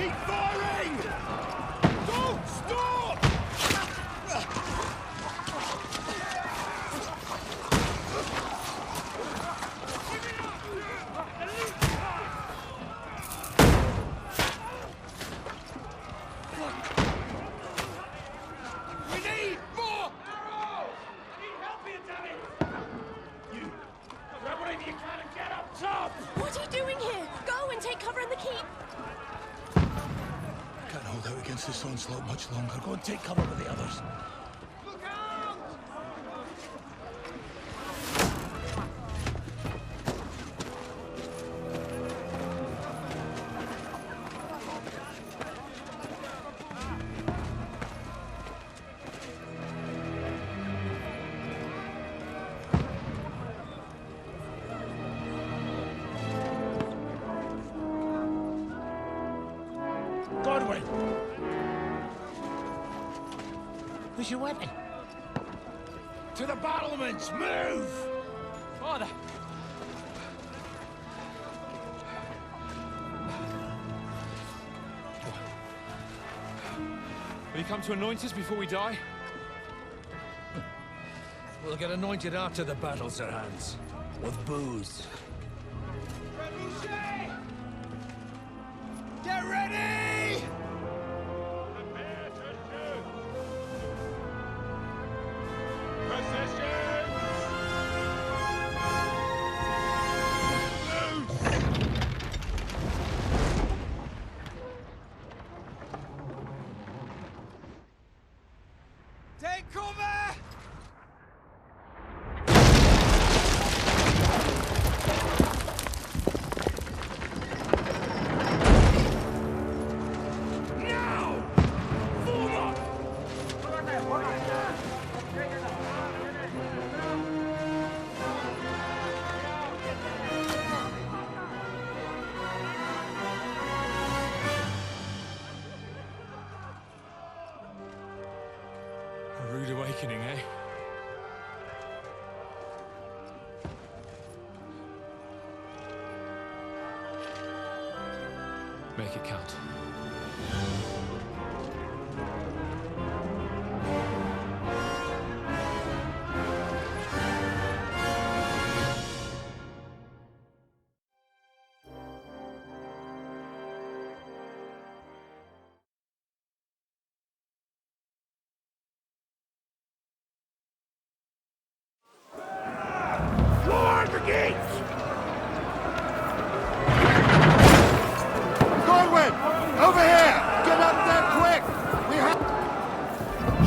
Keep firing! Don't stop! We need more arrows! Need help here, damn it! You grab whatever you can and get up top! What are you doing here? Go and take cover in the keep. Can't hold out against this onslaught much longer. Go and take cover with the others. Look out! Godwin! Where's your weapon? To the battlements! Move! Father! Will you come to anoint us before we die? We'll get anointed after the battles are hands. With booze. Get ready! Prepare to shoot! Positions! Take cover! Now! Form up! A rude awakening, eh? Make it count. Lower the gates! Godwin! Over here! Get up there quick! We have...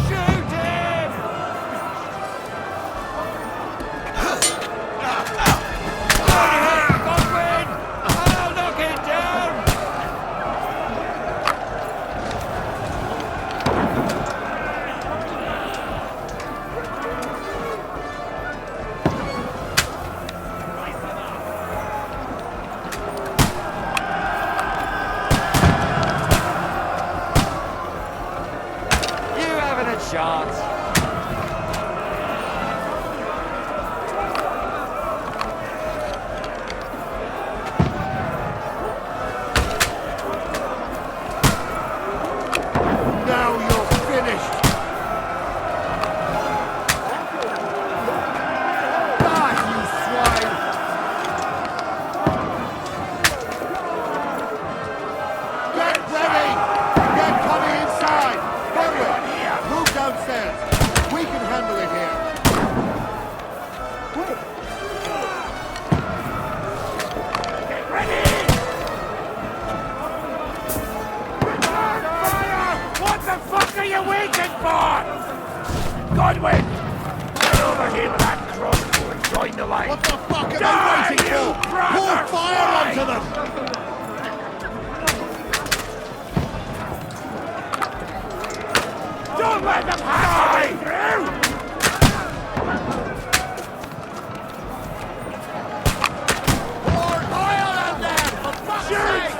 Shoot him! Godwin! I'll knock it down! Shots. Now you're finished! Die, you swine! Get ready! They're coming inside! Godwin, move downstairs! We can handle it here! Get ready! Return fire! What the fuck are you waiting for? Godwin! Get over here with that crossbow and join the line! What the fuck are they waiting for? Pour fire onto them! Don't let them pass through! Pour oil on them! For fuck's sake!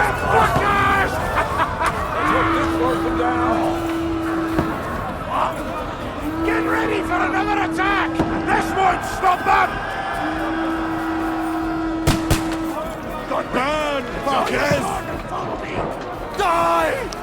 You fuckers! Get ready for another attack! This won't stop them! Good burn! Run, fuckers! Follow me! Die!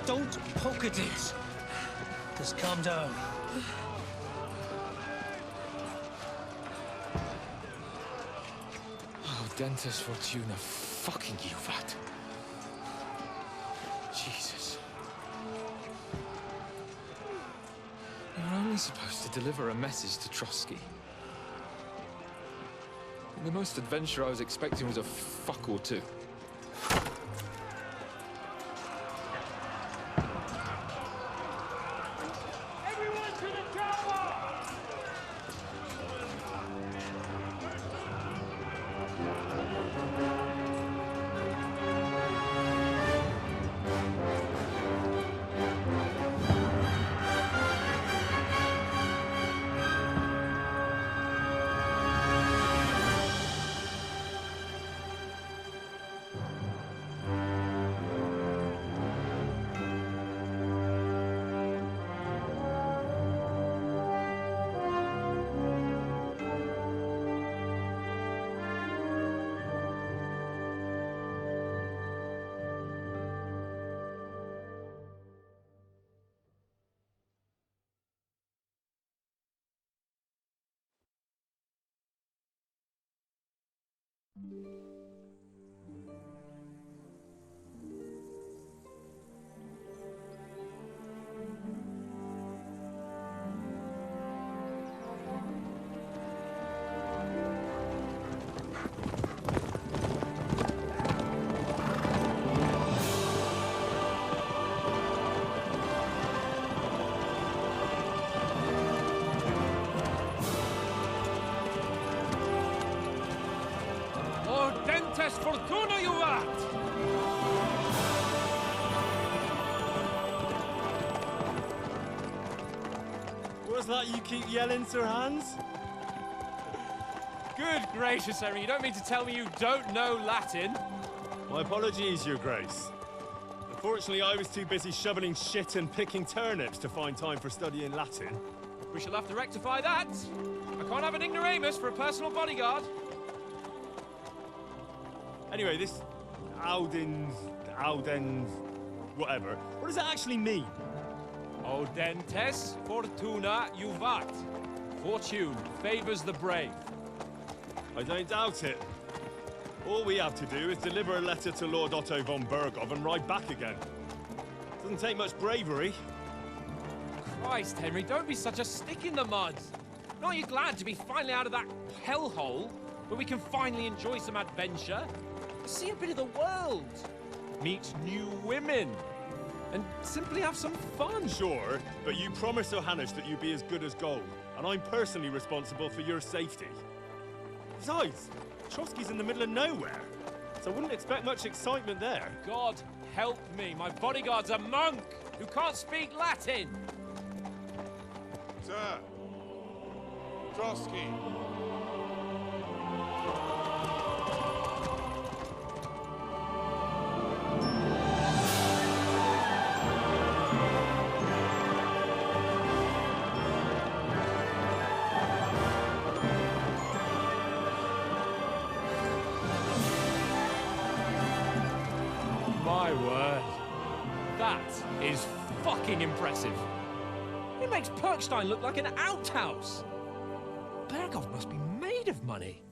Don't poke at it. Just calm down. Oh, Dentes Fortuna, fucking you, that. Jesus. You're only supposed to deliver a message to Trotsky. And the most adventure I was expecting was a fuck or two. Dentes Fortuna juvat! What's that you keep yelling, Sir Hans? Good gracious, Henry, you don't mean to tell me you don't know Latin? My apologies, Your Grace. Unfortunately, I was too busy shoveling shit and picking turnips to find time for studying Latin. We shall have to rectify that. I can't have an ignoramus for a personal bodyguard. Anyway, this Audens, whatever. What does that actually mean? Audentes Fortuna juvat. Fortune favors the brave. I don't doubt it. All we have to do is deliver a letter to Lord Otto von Berghoff and ride back again. Doesn't take much bravery. Christ, Henry, don't be such a stick in the mud. Aren't you glad to be finally out of that hellhole where we can finally enjoy some adventure? See a bit of the world, meet new women, and simply have some fun. Sure, but you promised Johannes that you'd be as good as gold, and I'm personally responsible for your safety. Besides, Trotsky's in the middle of nowhere, so I wouldn't expect much excitement there. God help me, my bodyguard's a monk who can't speak Latin. Sir, Trotsky. That is fucking impressive. It makes Perkstein look like an outhouse. Berghoff must be made of money.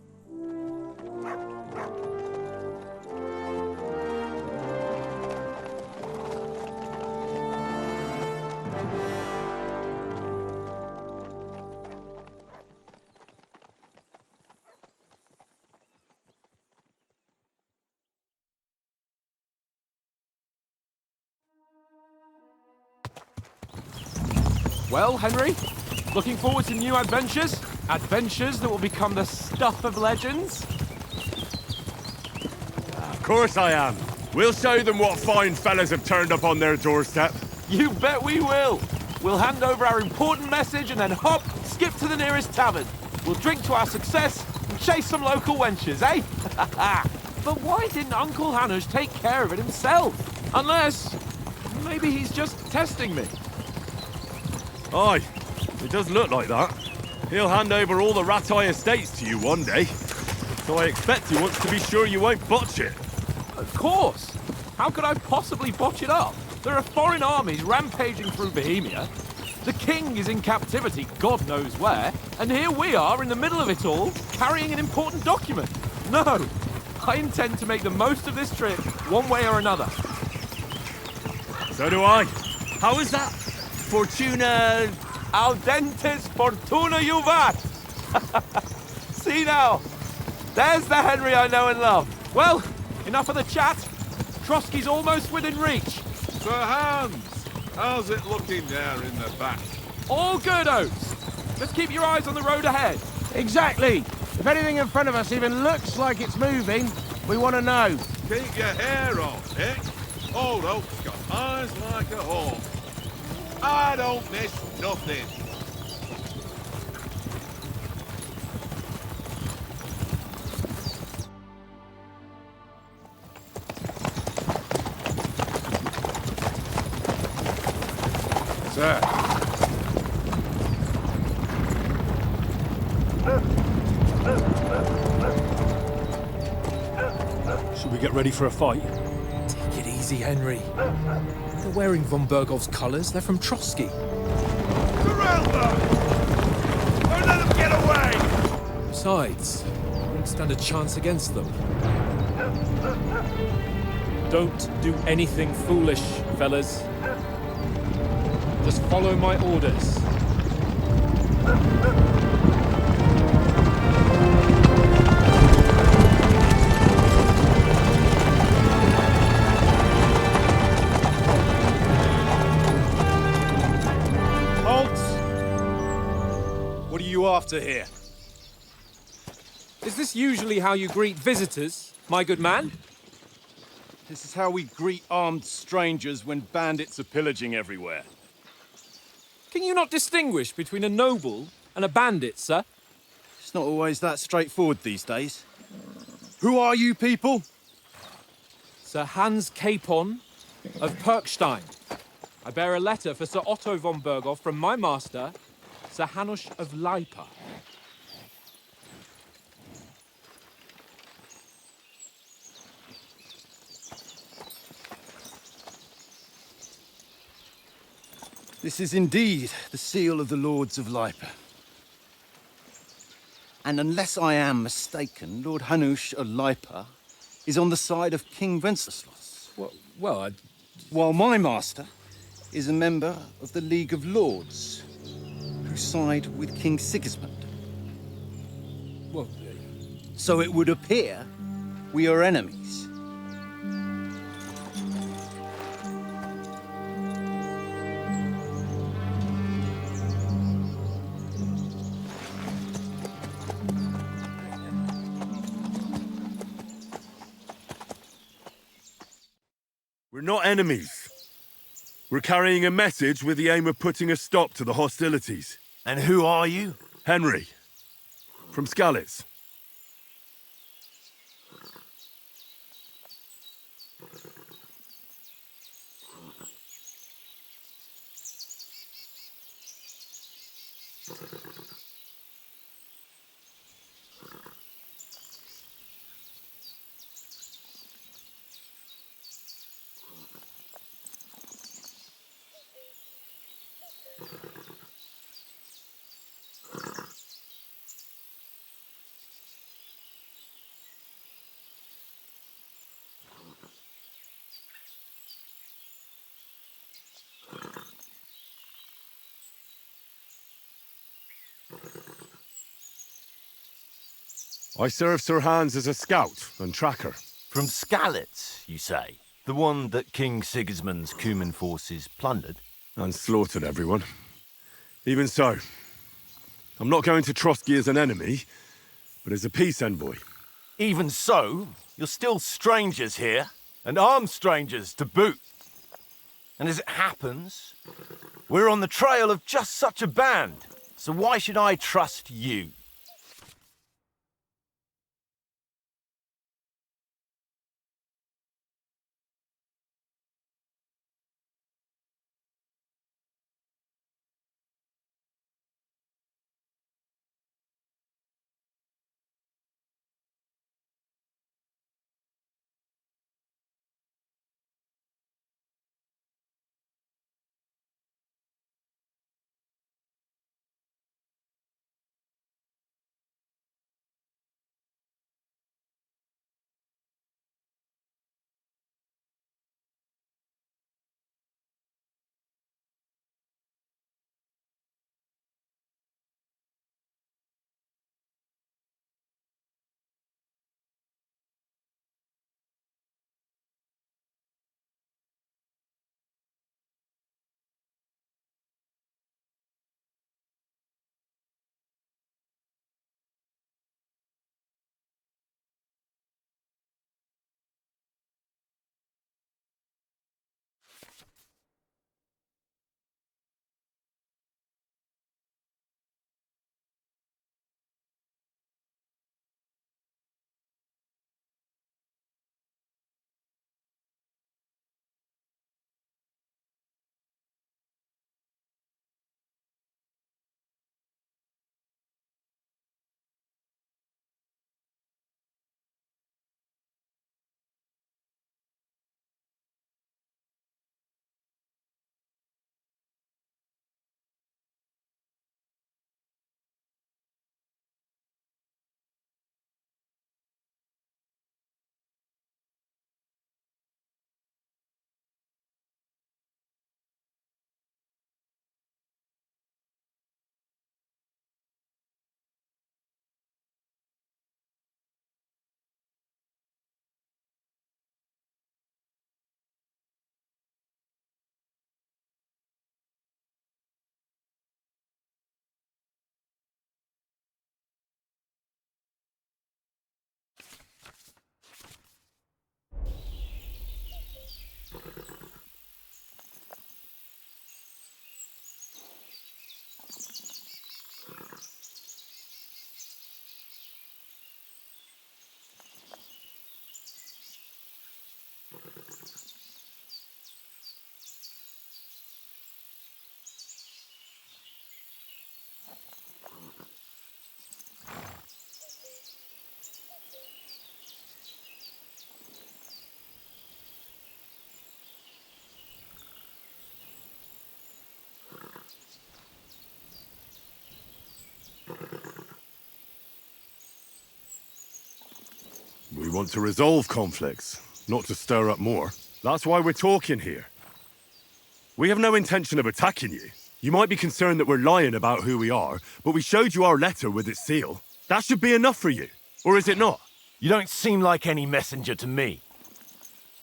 Well, Henry, looking forward to new adventures? Adventures that will become the stuff of legends? Of course I am. We'll show them what fine fellas have turned up on their doorstep. You bet we will. We'll hand over our important message and then hop, skip to the nearest tavern. We'll drink to our success and chase some local wenches, eh? But why didn't Uncle Hanush take care of it himself? Unless, maybe he's just testing me. Aye, it does look like that. He'll hand over all the Ratai estates to you one day. So I expect he wants to be sure you won't botch it. Of course. How could I possibly botch it up? There are foreign armies rampaging through Bohemia. The king is in captivity, God knows where. And here we are in the middle of it all, carrying an important document. No, I intend to make the most of this trip, one way or another. So do I. How is that? Fortuna... Audentes fortuna juvat! See now, there's the Henry I know and love. Well, enough of the chat. Trotsky's almost within reach. Sir Hans, how's it looking there in the back? All good, Oates. Just keep your eyes on the road ahead. Exactly. If anything in front of us even looks like it's moving, we want to know. Keep your hair on, Nick. Old Oak's got eyes like a hawk. I don't miss nothing. Sir. Should we get ready for a fight? Take it easy, Henry. They're wearing von Berghoff's colours. They're from Trotsky. Surround them! Don't let them get away! Besides, I won't stand a chance against them. Don't do anything foolish, fellas. Just follow my orders. What are you after here? Is this usually how you greet visitors, my good man? This is how we greet armed strangers when bandits are pillaging everywhere. Can you not distinguish between a noble and a bandit, sir? It's not always that straightforward these days. Who are you people? Sir Hans Capon of Perkstein. I bear a letter for Sir Otto von Berghoff from my master, Sir Hanush of Lipa. This is indeed the seal of the Lords of Lipa. And unless I am mistaken, Lord Hanush of Lipa is on the side of King Wenceslas. Well, While my master is a member of the League of Lords, who side with King Sigismund. well, So it would appear we are enemies. We're not enemies. We're carrying a message with the aim of putting a stop to the hostilities. And who are you? Henry, from Skalitz. I serve Sir Hans as a scout and tracker. From Skalitz, you say? The one that King Sigismund's Cuman forces plundered? And slaughtered everyone. Even so, I'm not going to Trotsky as an enemy, but as a peace envoy. Even so, you're still strangers here, and armed strangers to boot. And as it happens, we're on the trail of just such a band, so why should I trust you? We want to resolve conflicts, not to stir up more. That's why we're talking here. We have no intention of attacking you. You might be concerned that we're lying about who we are, but we showed you our letter with its seal. That should be enough for you. Or is it not? You don't seem like any messenger to me.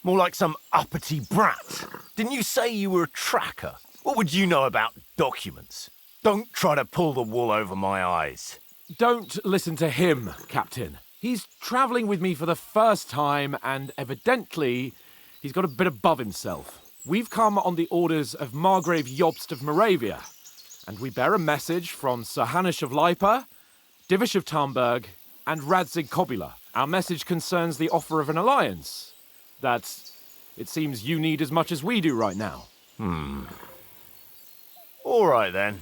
More like some uppity brat. Didn't you say you were a tracker? What would you know about documents? Don't try to pull the wool over my eyes. Don't listen to him, Captain. He's travelling with me for the first time, and evidently, he's got a bit above himself. We've come on the orders of Margrave Jobst of Moravia, and we bear a message from Sir Hanush of Lipa, Divish of Tarnberg, and Radzig Kobula. Our message concerns the offer of an alliance that it seems you need as much as we do right now. All right, then.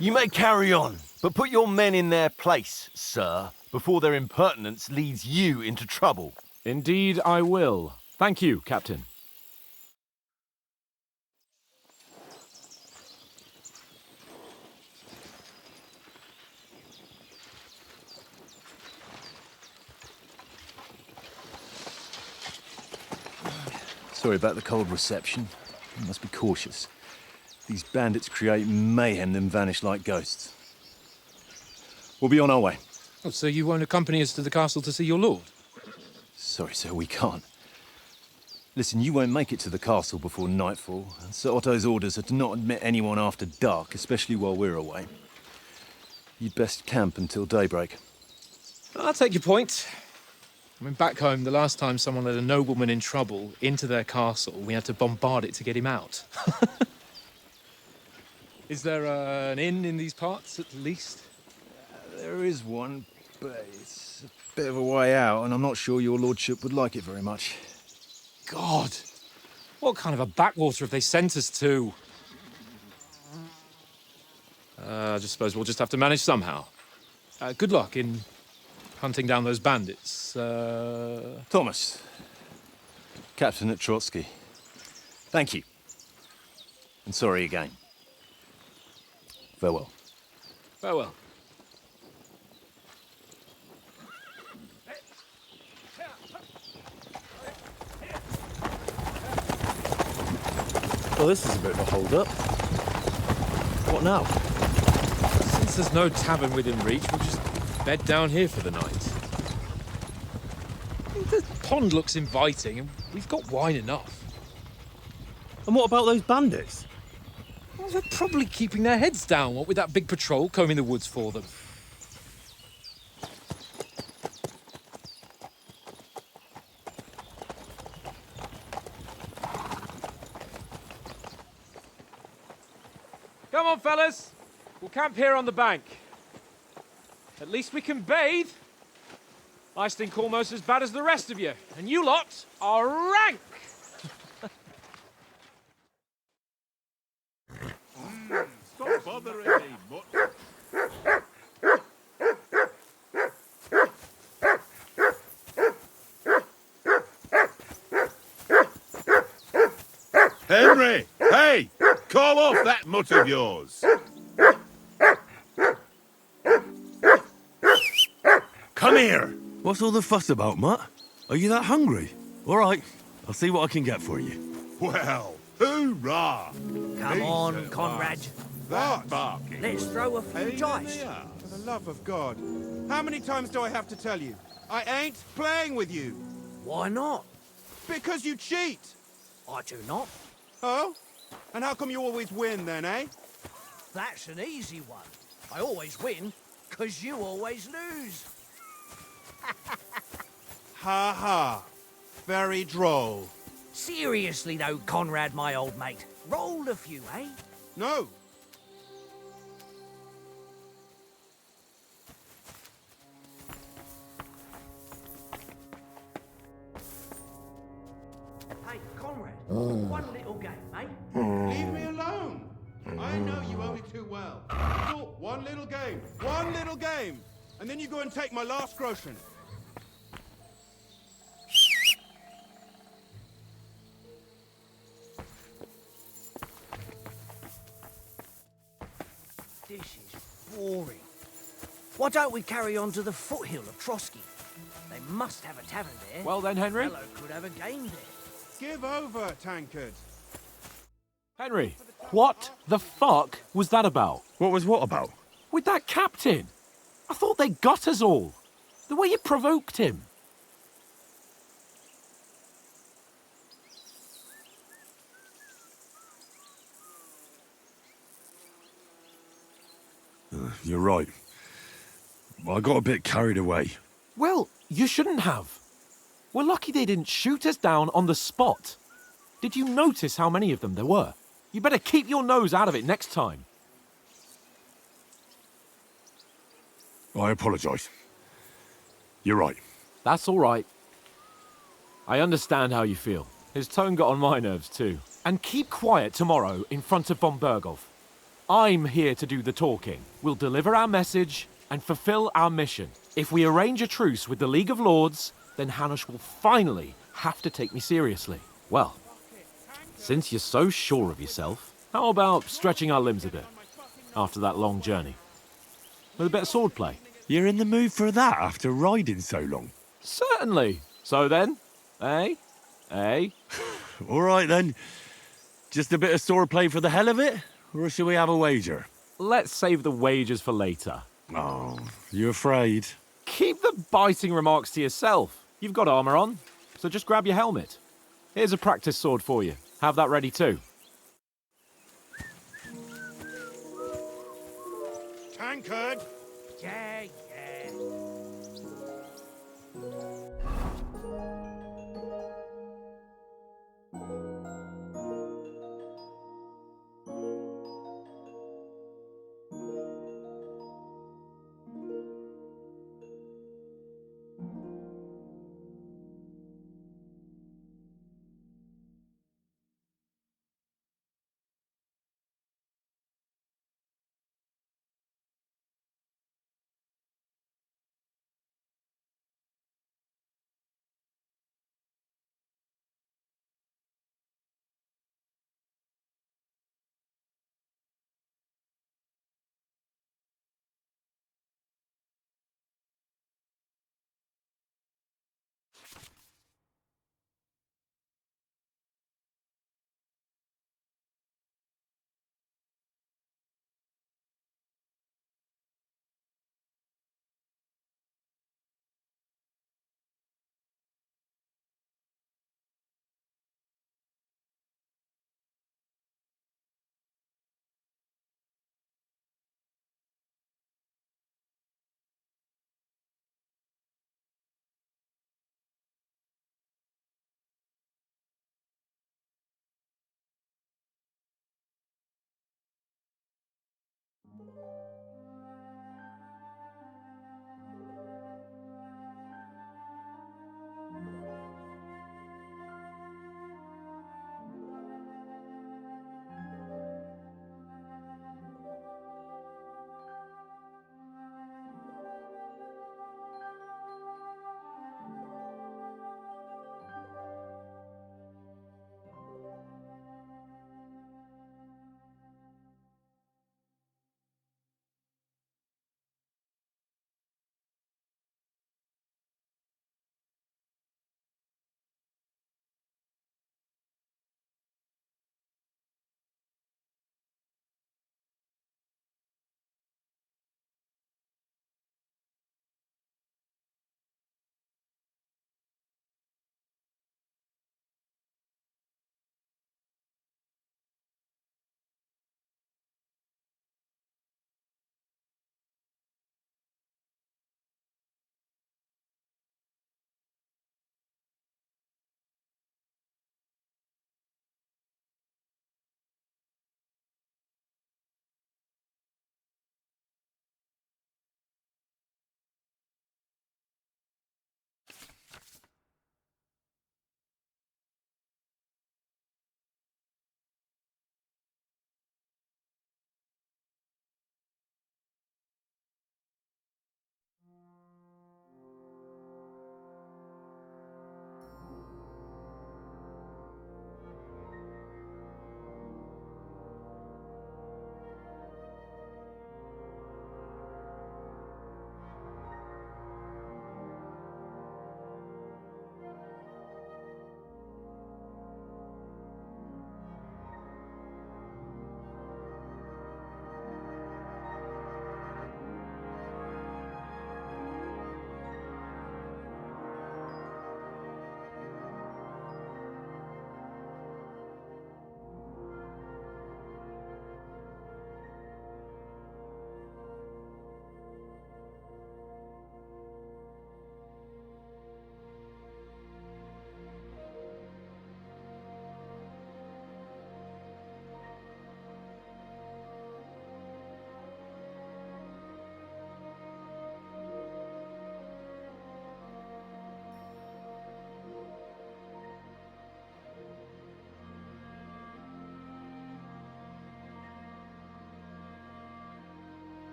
You may carry on, but put your men in their place, sir, before their impertinence leads you into trouble. Indeed, I will. Thank you, Captain. Sorry about the cold reception. You must be cautious. These bandits create mayhem then vanish like ghosts. We'll be on our way. Oh, so you won't accompany us to the castle to see your lord? Sorry, sir, we can't. Listen, you won't make it to the castle before nightfall, and Sir Otto's orders are to not admit anyone after dark, especially while we're away. You'd best camp until daybreak. I'll take your point. I mean, back home, the last time someone let a nobleman in trouble into their castle, we had to bombard it to get him out. Is there an inn in these parts, at least? There is one, but it's a bit of a way out, and I'm not sure your lordship would like it very much. God! What kind of a backwater have they sent us to? I just suppose we'll just have to manage somehow. Good luck in hunting down those bandits. Thomas, Captain at Trotsky. Thank you. And sorry again. Farewell. Farewell. Well, this is a bit of a hold-up. What now? Since there's no tavern within reach, we'll just bed down here for the night. The pond looks inviting, and we've got wine enough. And what about those bandits? Well, they're probably keeping their heads down, what with that big patrol combing the woods for them. Come on, fellas. We'll camp here on the bank. At least we can bathe. I stink almost as bad as the rest of you, and you lot are rank! Stop bothering me, mutt. Henry! Hey! Call off that mutt of yours! Come here! What's all the fuss about, Mutt? Are you that hungry? All right, I'll see what I can get for you. Well, hoorah! Come on, Conrad. That barking. Let's throw a few dice. For the love of God. How many times do I have to tell you? I ain't playing with you. Why not? Because you cheat. I do not. Oh? And how come you always win then, eh? That's an easy one. I always win, 'cause you always lose. Ha ha. Very droll. Seriously though, Conrad, my old mate. Roll a few, eh? No. Hey, Conrad, one little game, eh? Leave me alone. I know you only too well. So, one little game. One little game. And then you go and take my last groschen. This is boring. Why don't we carry on to the foothill of Trotsky? They must have a tavern there. Well then, Henry. Hello could have a game there. Give over, tankard. Henry, what the fuck was that about? What was what about? With that captain? I thought they got us all. The way you provoked him. You're right. I got a bit carried away. Well, you shouldn't have. We're lucky they didn't shoot us down on the spot. Did you notice how many of them there were? You better keep your nose out of it next time. I apologise. You're right. That's all right. I understand how you feel. His tone got on my nerves too. And keep quiet tomorrow in front of von Berghoff. I'm here to do the talking. We'll deliver our message and fulfill our mission. If we arrange a truce with the League of Lords, then Hanush will finally have to take me seriously. Well, since you're so sure of yourself, how about stretching our limbs a bit after that long journey? With a bit of swordplay. You're in the mood for that after riding so long? Certainly. So then, eh? Eh? All right then. Just a bit of swordplay for the hell of it? Or shall we have a wager? Let's save the wagers for later. Oh, you afraid? keep the biting remarks to yourself. You've got armor on, so just grab your helmet. Here's a practice sword for you. Have that ready too. Tankard! Yeah, yeah.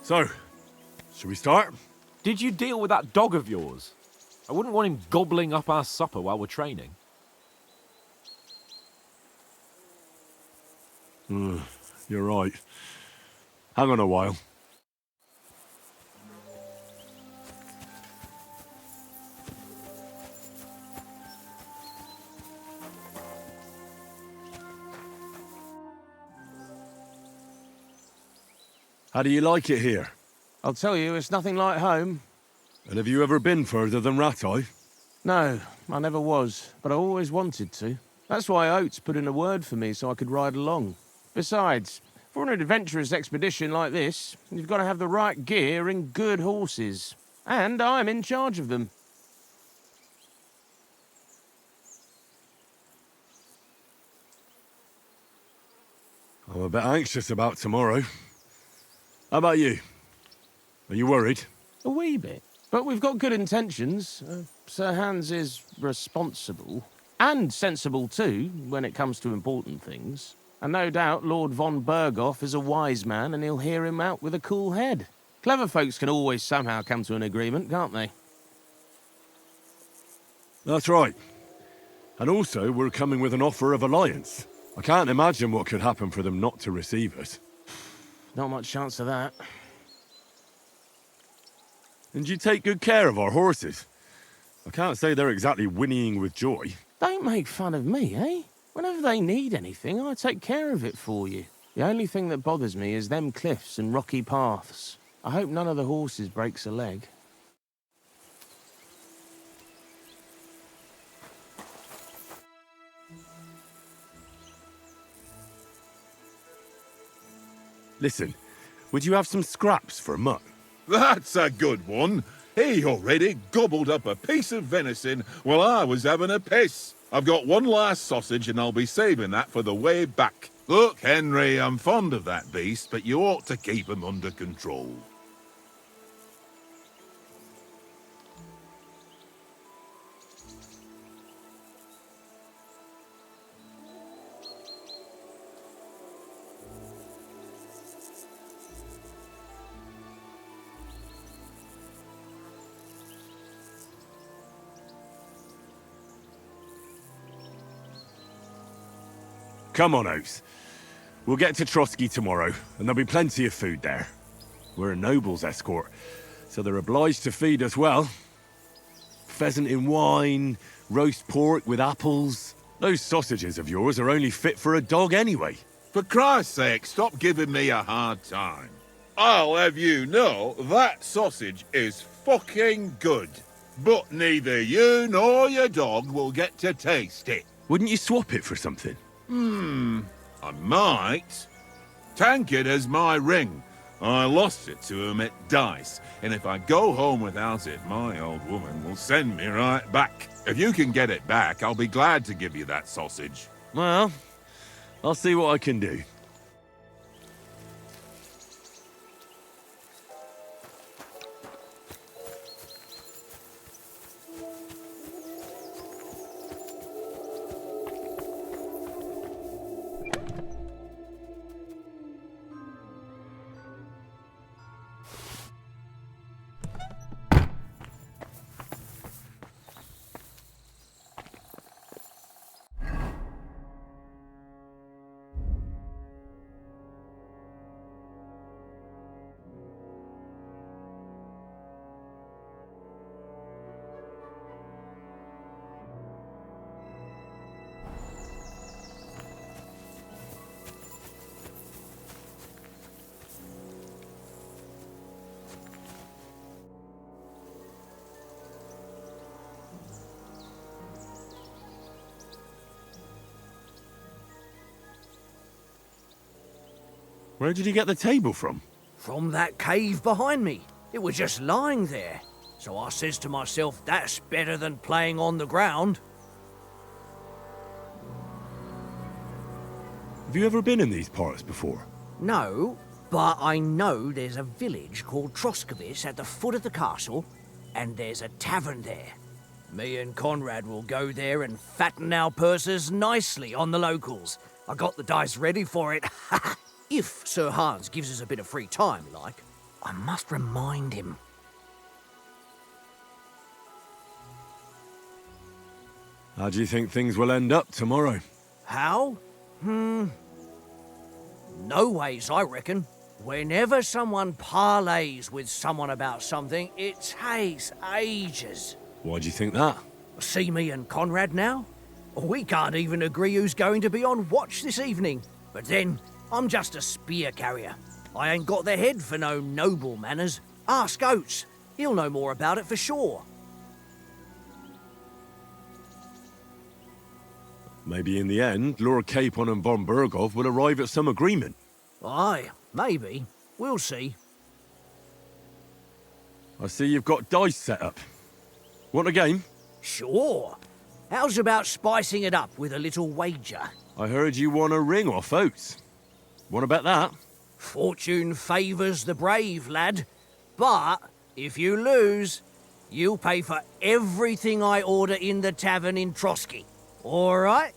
So, should we start? Did you deal with that dog of yours? I wouldn't want him gobbling up our supper while we're training. You're right. Hang on a while. How do you like it here? I'll tell you, it's nothing like home. And have you ever been further than Rattay? No, I never was, but I always wanted to. That's why Oates put in a word for me so I could ride along. Besides, for an adventurous expedition like this, you've got to have the right gear and good horses. And I'm in charge of them. I'm a bit anxious about tomorrow. How about you? Are you worried? A wee bit. But we've got good intentions. Sir Hans is responsible. And sensible too, when it comes to important things. And no doubt Lord von Berghoff is a wise man and he'll hear him out with a cool head. Clever folks can always somehow come to an agreement, can't they? That's right. And also, we're coming with an offer of alliance. I can't imagine what could happen for them not to receive us. Not much chance of that. And you take good care of our horses. I can't say they're exactly whinnying with joy. Don't make fun of me, eh? Whenever they need anything, I take care of it for you. The only thing that bothers me is them cliffs and rocky paths. I hope none of the horses breaks a leg. Listen, would you have some scraps for Mutt? That's a good one. He already gobbled up a piece of venison while I was having a piss. I've got one last sausage and I'll be saving that for the way back. Look, Henry, I'm fond of that beast, but you ought to keep him under control. Come on, Oates. We'll get to Trotsky tomorrow, and there'll be plenty of food there. We're a noble's escort, so they're obliged to feed us well. Pheasant in wine, roast pork with apples. Those sausages of yours are only fit for a dog anyway. For Christ's sake, stop giving me a hard time. I'll have you know that sausage is fucking good. But neither you nor your dog will get to taste it. Wouldn't you swap it for something? I might. Tankard has my ring. I lost it to him at dice, and if I go home without it, my old woman will send me right back. If you can get it back, I'll be glad to give you that sausage. Well, I'll see what I can do. Where did you get the table from? From that cave behind me. It was just lying there. So I says to myself, that's better than playing on the ground. Have you ever been in these parts before? No, but I know there's a village called Troskowitz at the foot of the castle, and there's a tavern there. Me and Conrad will go there and fatten our purses nicely on the locals. I got the dice ready for it. If Sir Hans gives us a bit of free time, like. I must remind him. How do you think things will end up tomorrow? How? No ways, I reckon. Whenever someone parleys with someone about something, it takes ages. Why do you think that? See me and Conrad now? We can't even agree who's going to be on watch this evening. But then, I'm just a spear carrier. I ain't got the head for no noble manners. Ask Oates. He'll know more about it for sure. Maybe in the end, Lord Capon and von Berghoff will arrive at some agreement. Aye, maybe. We'll see. I see you've got dice set up. Want a game? Sure. How's about spicing it up with a little wager? I heard you won a ring off Oates. Want to bet that? Fortune favours the brave, lad. But if you lose, you'll pay for everything I order in the tavern in Trotsky. All right?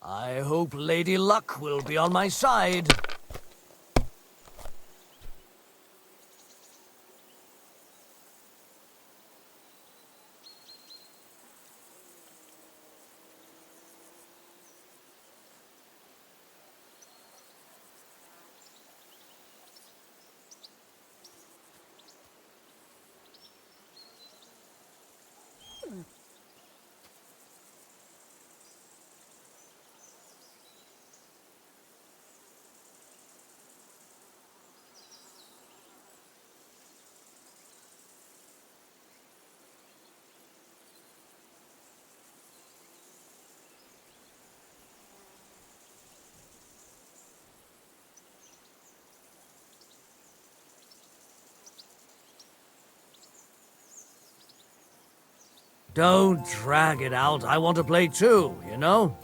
I hope Lady Luck will be on my side. Don't drag it out. I want to play too, you know?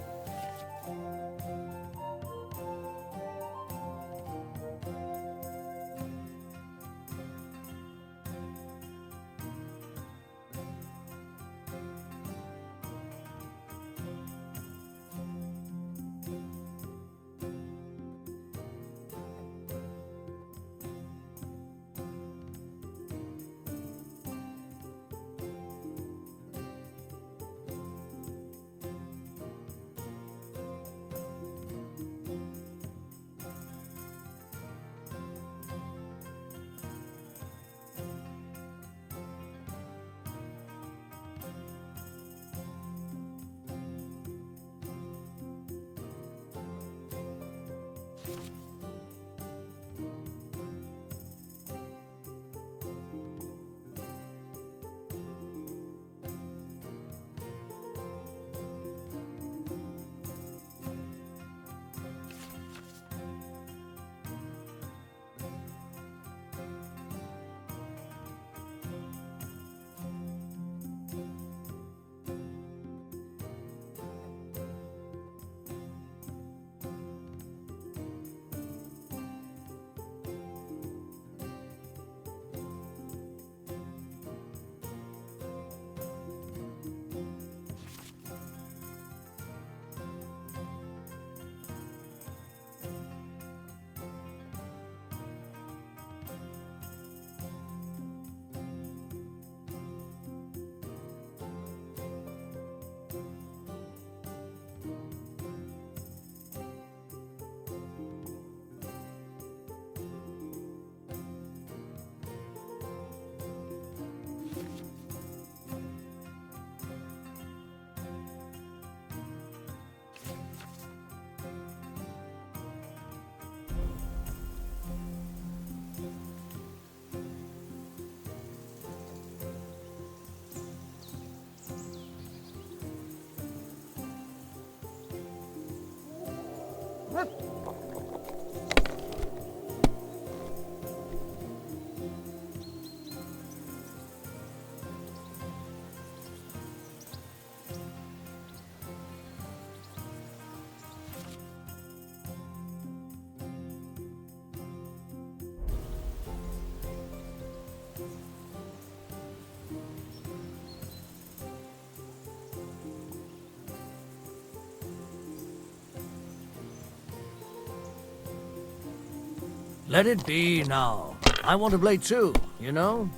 Let it be now. I want to play too, you know?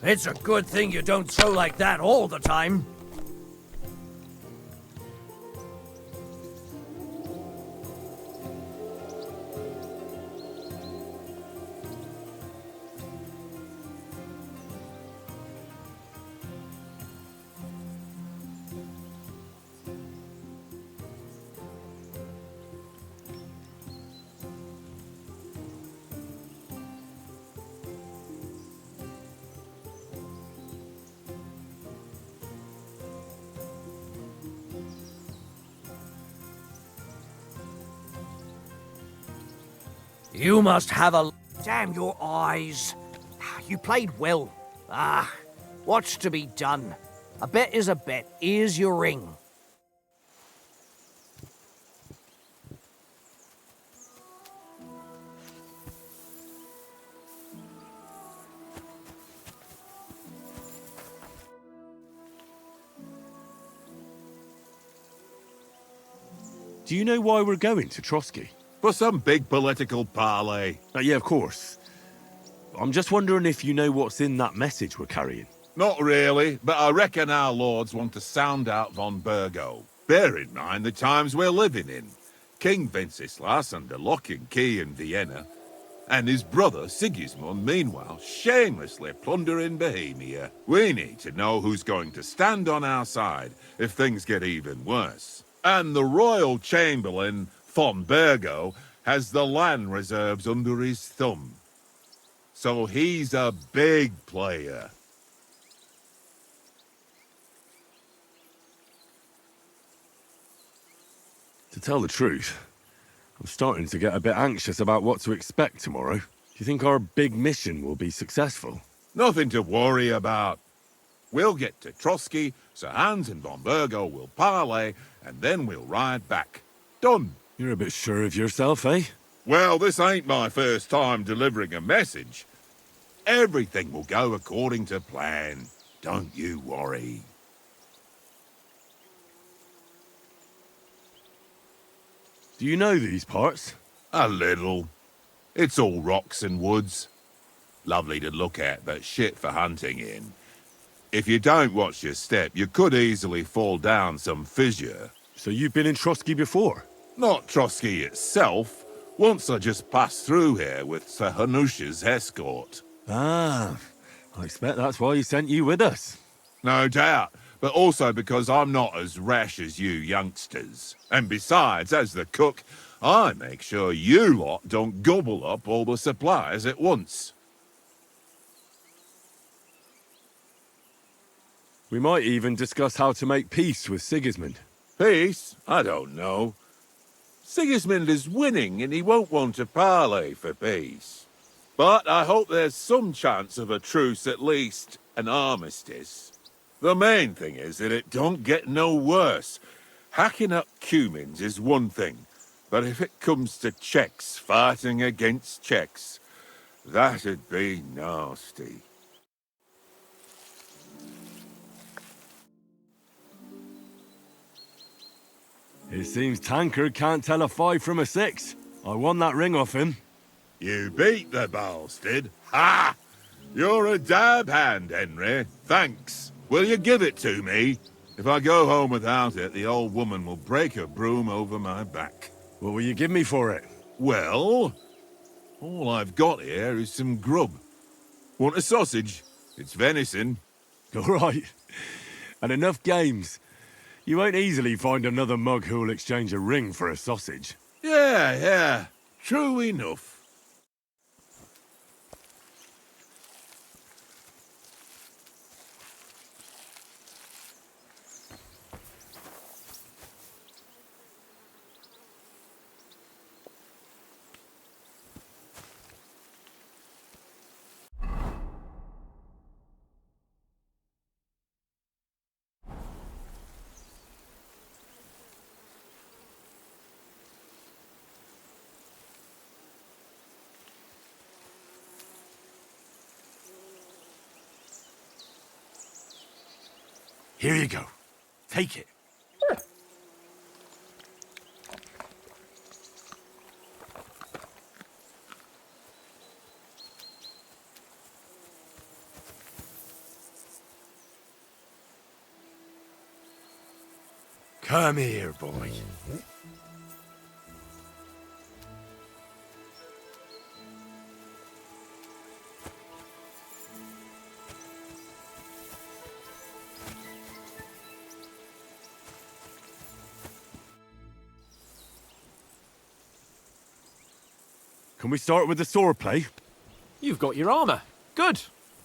It's a good thing you don't throw like that all the time. You must have a... Damn your eyes. You played well. What's to be done? A bet is a bet. Here's your ring. Do you know why we're going to Trotsky? For some big political parley. Yeah, of course. I'm just wondering if you know what's in that message we're carrying. Not really, but I reckon our lords want to sound out von Burgo. Bear in mind the times we're living in. King Wenceslas under lock and key in Vienna, and his brother Sigismund, meanwhile, shamelessly plundering Bohemia. We need to know who's going to stand on our side if things get even worse. And the royal chamberlain, von Burgo, has the land reserves under his thumb. So he's a big player. To tell the truth, I'm starting to get a bit anxious about what to expect tomorrow. Do you think our big mission will be successful? Nothing to worry about. We'll get to Trotsky, Sir Hans and von Burgo will parley, and then we'll ride back. Done. You're a bit sure of yourself, eh? Well, this ain't my first time delivering a message. Everything will go according to plan. Don't you worry. Do you know these parts? A little. It's all rocks and woods. Lovely to look at, but shit for hunting in. If you don't watch your step, you could easily fall down some fissure. So you've been in Trotsky before? Not Trotsky itself. Once I just passed through here with Sir Hanusha's escort. Ah, I expect that's why he sent you with us. No doubt, but also because I'm not as rash as you youngsters. And besides, as the cook, I make sure you lot don't gobble up all the supplies at once. We might even discuss how to make peace with Sigismund. Peace? I don't know. Sigismund is winning and he won't want to parley for peace. But I hope there's some chance of a truce, at least an armistice. The main thing is that it don't get no worse. Hacking up Cumans is one thing, but if it comes to Czechs fighting against Czechs, that'd be nasty. It seems Tankard can't tell a 5 from a 6. I won that ring off him. You beat the bastard. Ha! You're a dab hand, Henry. Thanks. Will you give it to me? If I go home without it, the old woman will break her broom over my back. What will you give me for it? Well, all I've got here is some grub. Want a sausage? It's venison. All right. And enough games. You won't easily find another mug who'll exchange a ring for a sausage. Yeah. True enough. Here you go. Take it. Come here, boy. Can we start with the swordplay? You've got your armor. Good.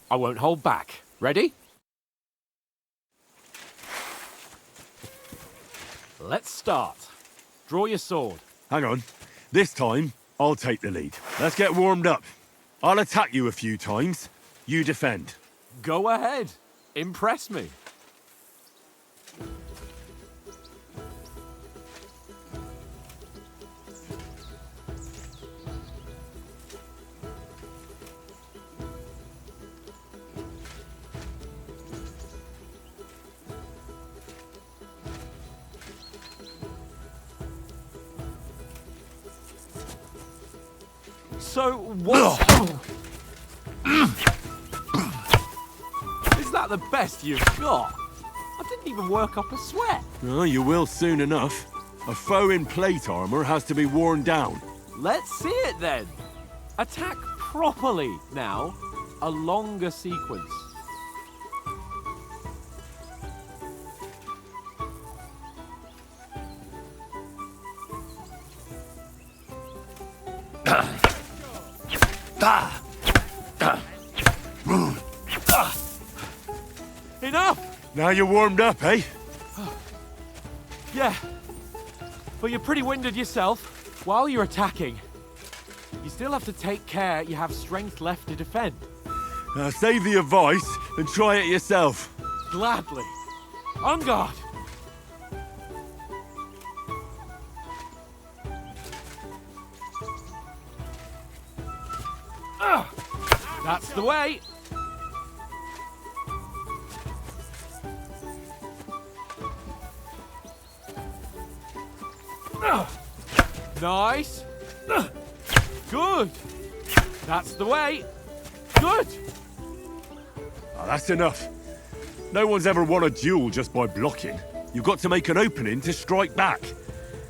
I won't hold back. Ready? Let's start. Draw your sword. Hang on. This time, I'll take the lead. Let's get warmed up. I'll attack you a few times. You defend. Go ahead. Impress me. So what? Is that the best you've got? I didn't even work up a sweat. Oh, you will soon enough. A foe in plate armor has to be worn down. Let's see it then. Attack properly now. A longer sequence. Enough! Now you're warmed up, eh? Yeah. But you're pretty winded yourself. While you're attacking, you still have to take care you have strength left to defend. Now save the advice and try it yourself. Gladly. On guard! That's the way! Nice! Good! That's the way! Good! Oh, that's enough. No one's ever won a duel just by blocking. You've got to make an opening to strike back.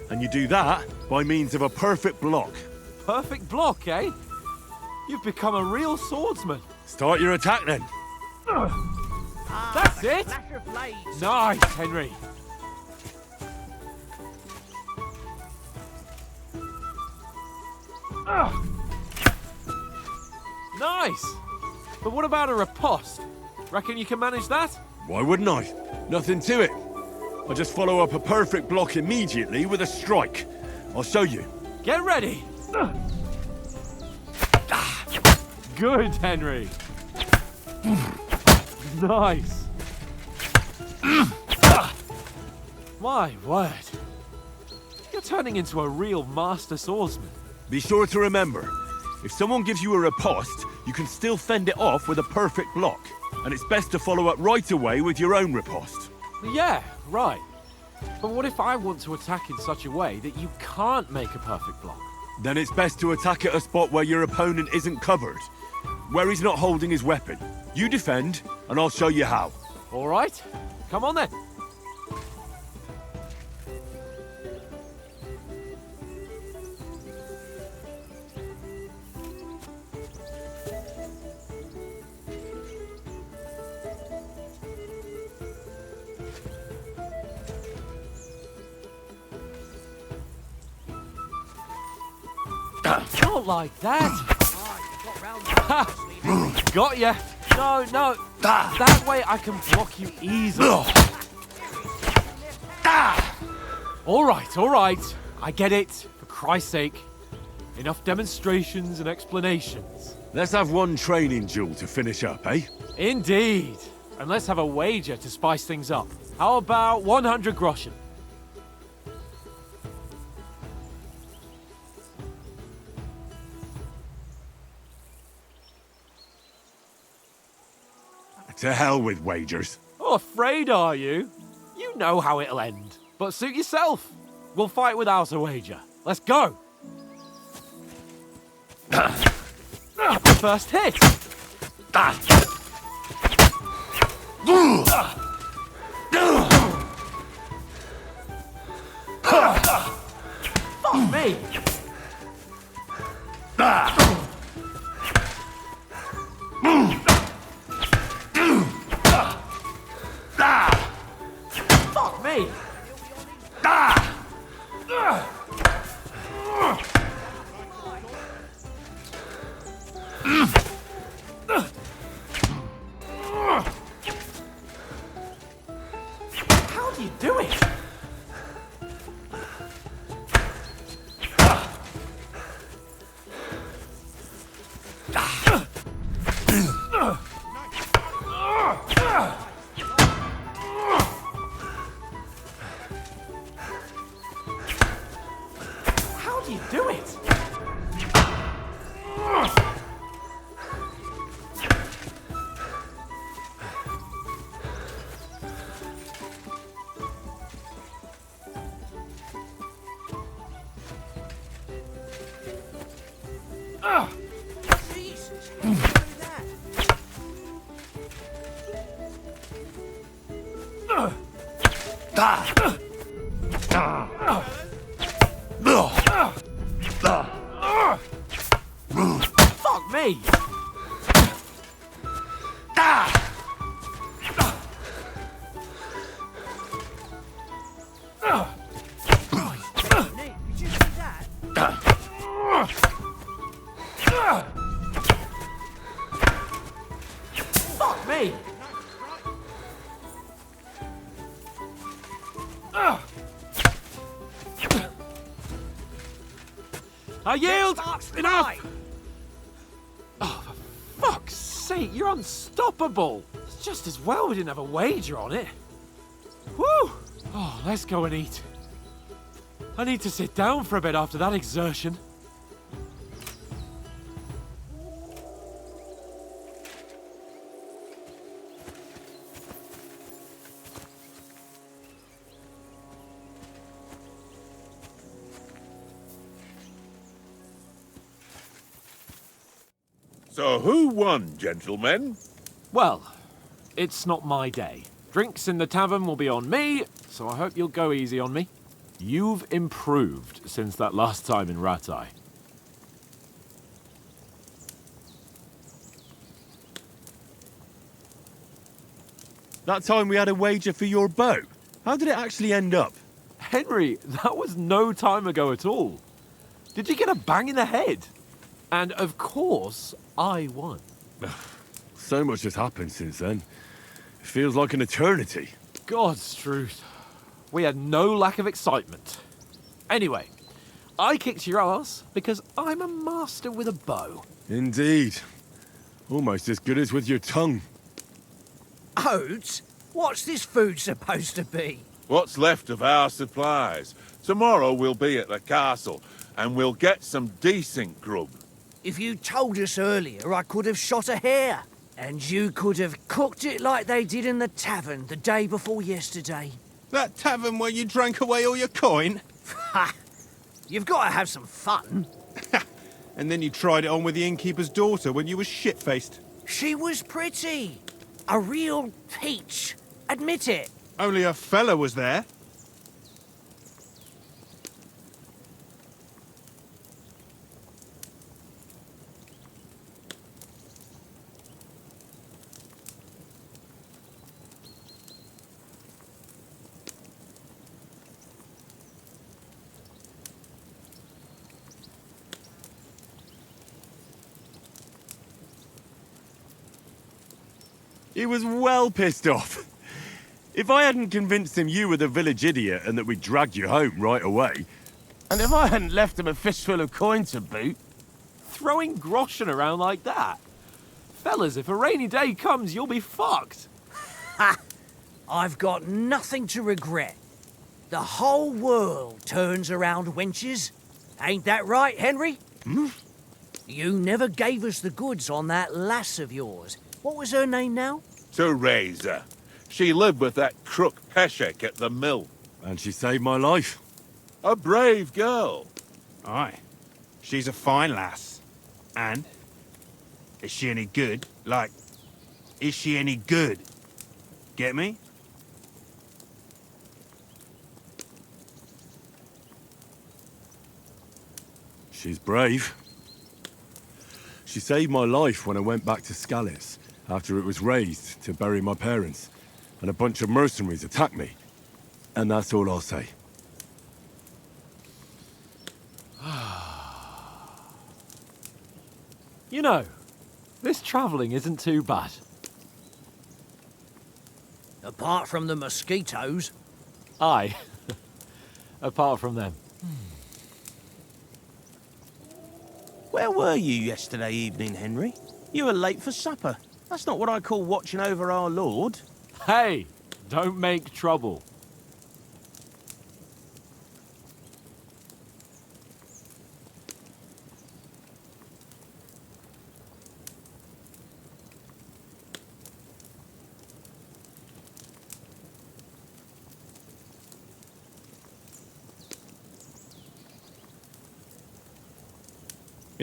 And you do that by means of a perfect block. Perfect block, eh? You've become a real swordsman. Start your attack then. That's it! Nice, Henry. Nice! But what about a riposte? Reckon you can manage that? Why wouldn't I? Nothing to it. I just follow up a perfect block immediately with a strike. I'll show you. Get ready! Good, Henry. Nice. My word. You're turning into a real master swordsman. Be sure to remember, if someone gives you a riposte, you can still fend it off with a perfect block. And it's best to follow up right away with your own riposte. Yeah, right. But what if I want to attack in such a way that you can't make a perfect block? Then it's best to attack at a spot where your opponent isn't covered. Where he's not holding his weapon. You defend, and I'll show you how. All right. Come on then. Not like that. Ha! Got ya. No. That way I can block you easily. All right. I get it. For Christ's sake. Enough demonstrations and explanations. Let's have one training duel to finish up, eh? Indeed. And let's have a wager to spice things up. How about 100 groschen? To hell with wagers. Oh, afraid are you? You know how it'll end. But suit yourself. We'll fight without a wager. Let's go. First hit. Fuck me. Fuck me! How do you do it? Jesus, how did you do that? Fuck me! Nick, did you see that? Fuck me! I yield! Enough! Oh, for fuck's sake, you're unstoppable! It's just as well we didn't have a wager on it. Whew! Oh, let's go and eat. I need to sit down for a bit after that exertion. So who won, gentlemen? Well, it's not my day. Drinks in the tavern will be on me, so I hope you'll go easy on me. You've improved since that last time in Ratai. That time we had a wager for your bow. How did it actually end up? Henry, that was no time ago at all. Did you get a bang in the head? And of course, I won. So much has happened since then. It feels like an eternity. God's truth. We had no lack of excitement. Anyway, I kicked your ass because I'm a master with a bow. Indeed. Almost as good as with your tongue. Oats? What's this food supposed to be? What's left of our supplies. Tomorrow we'll be at the castle, and we'll get some decent grub. If you told us earlier, I could have shot a hare. And you could have cooked it like they did in the tavern the day before yesterday. That tavern where you drank away all your coin? Ha! You've got to have some fun. And then you tried it on with the innkeeper's daughter when you were shit-faced. She was pretty. A real peach. Admit it. Only a fella was there. He was well pissed off. If I hadn't convinced him you were the village idiot and that we'd dragged you home right away... And if I hadn't left him a fistful of coin to boot... Throwing groschen around like that? Fellas, if a rainy day comes, you'll be fucked. Ha! I've got nothing to regret. The whole world turns around wenches. Ain't that right, Henry? Hmm? You never gave us the goods on that lass of yours. What was her name now? Teresa. She lived with that crook Peshek at the mill. And she saved my life. A brave girl. Aye. She's a fine lass. And? Is she any good? Like, is she any good? Get me? She's brave. She saved my life when I went back to Scallis after it was razed to bury my parents, and a bunch of mercenaries attacked me. And that's all I'll say. You know, this travelling isn't too bad. Apart from the mosquitoes. Aye. Apart from them. Where were you yesterday evening, Henry? You were late for supper. That's not what I call watching over our lord. Hey, don't make trouble.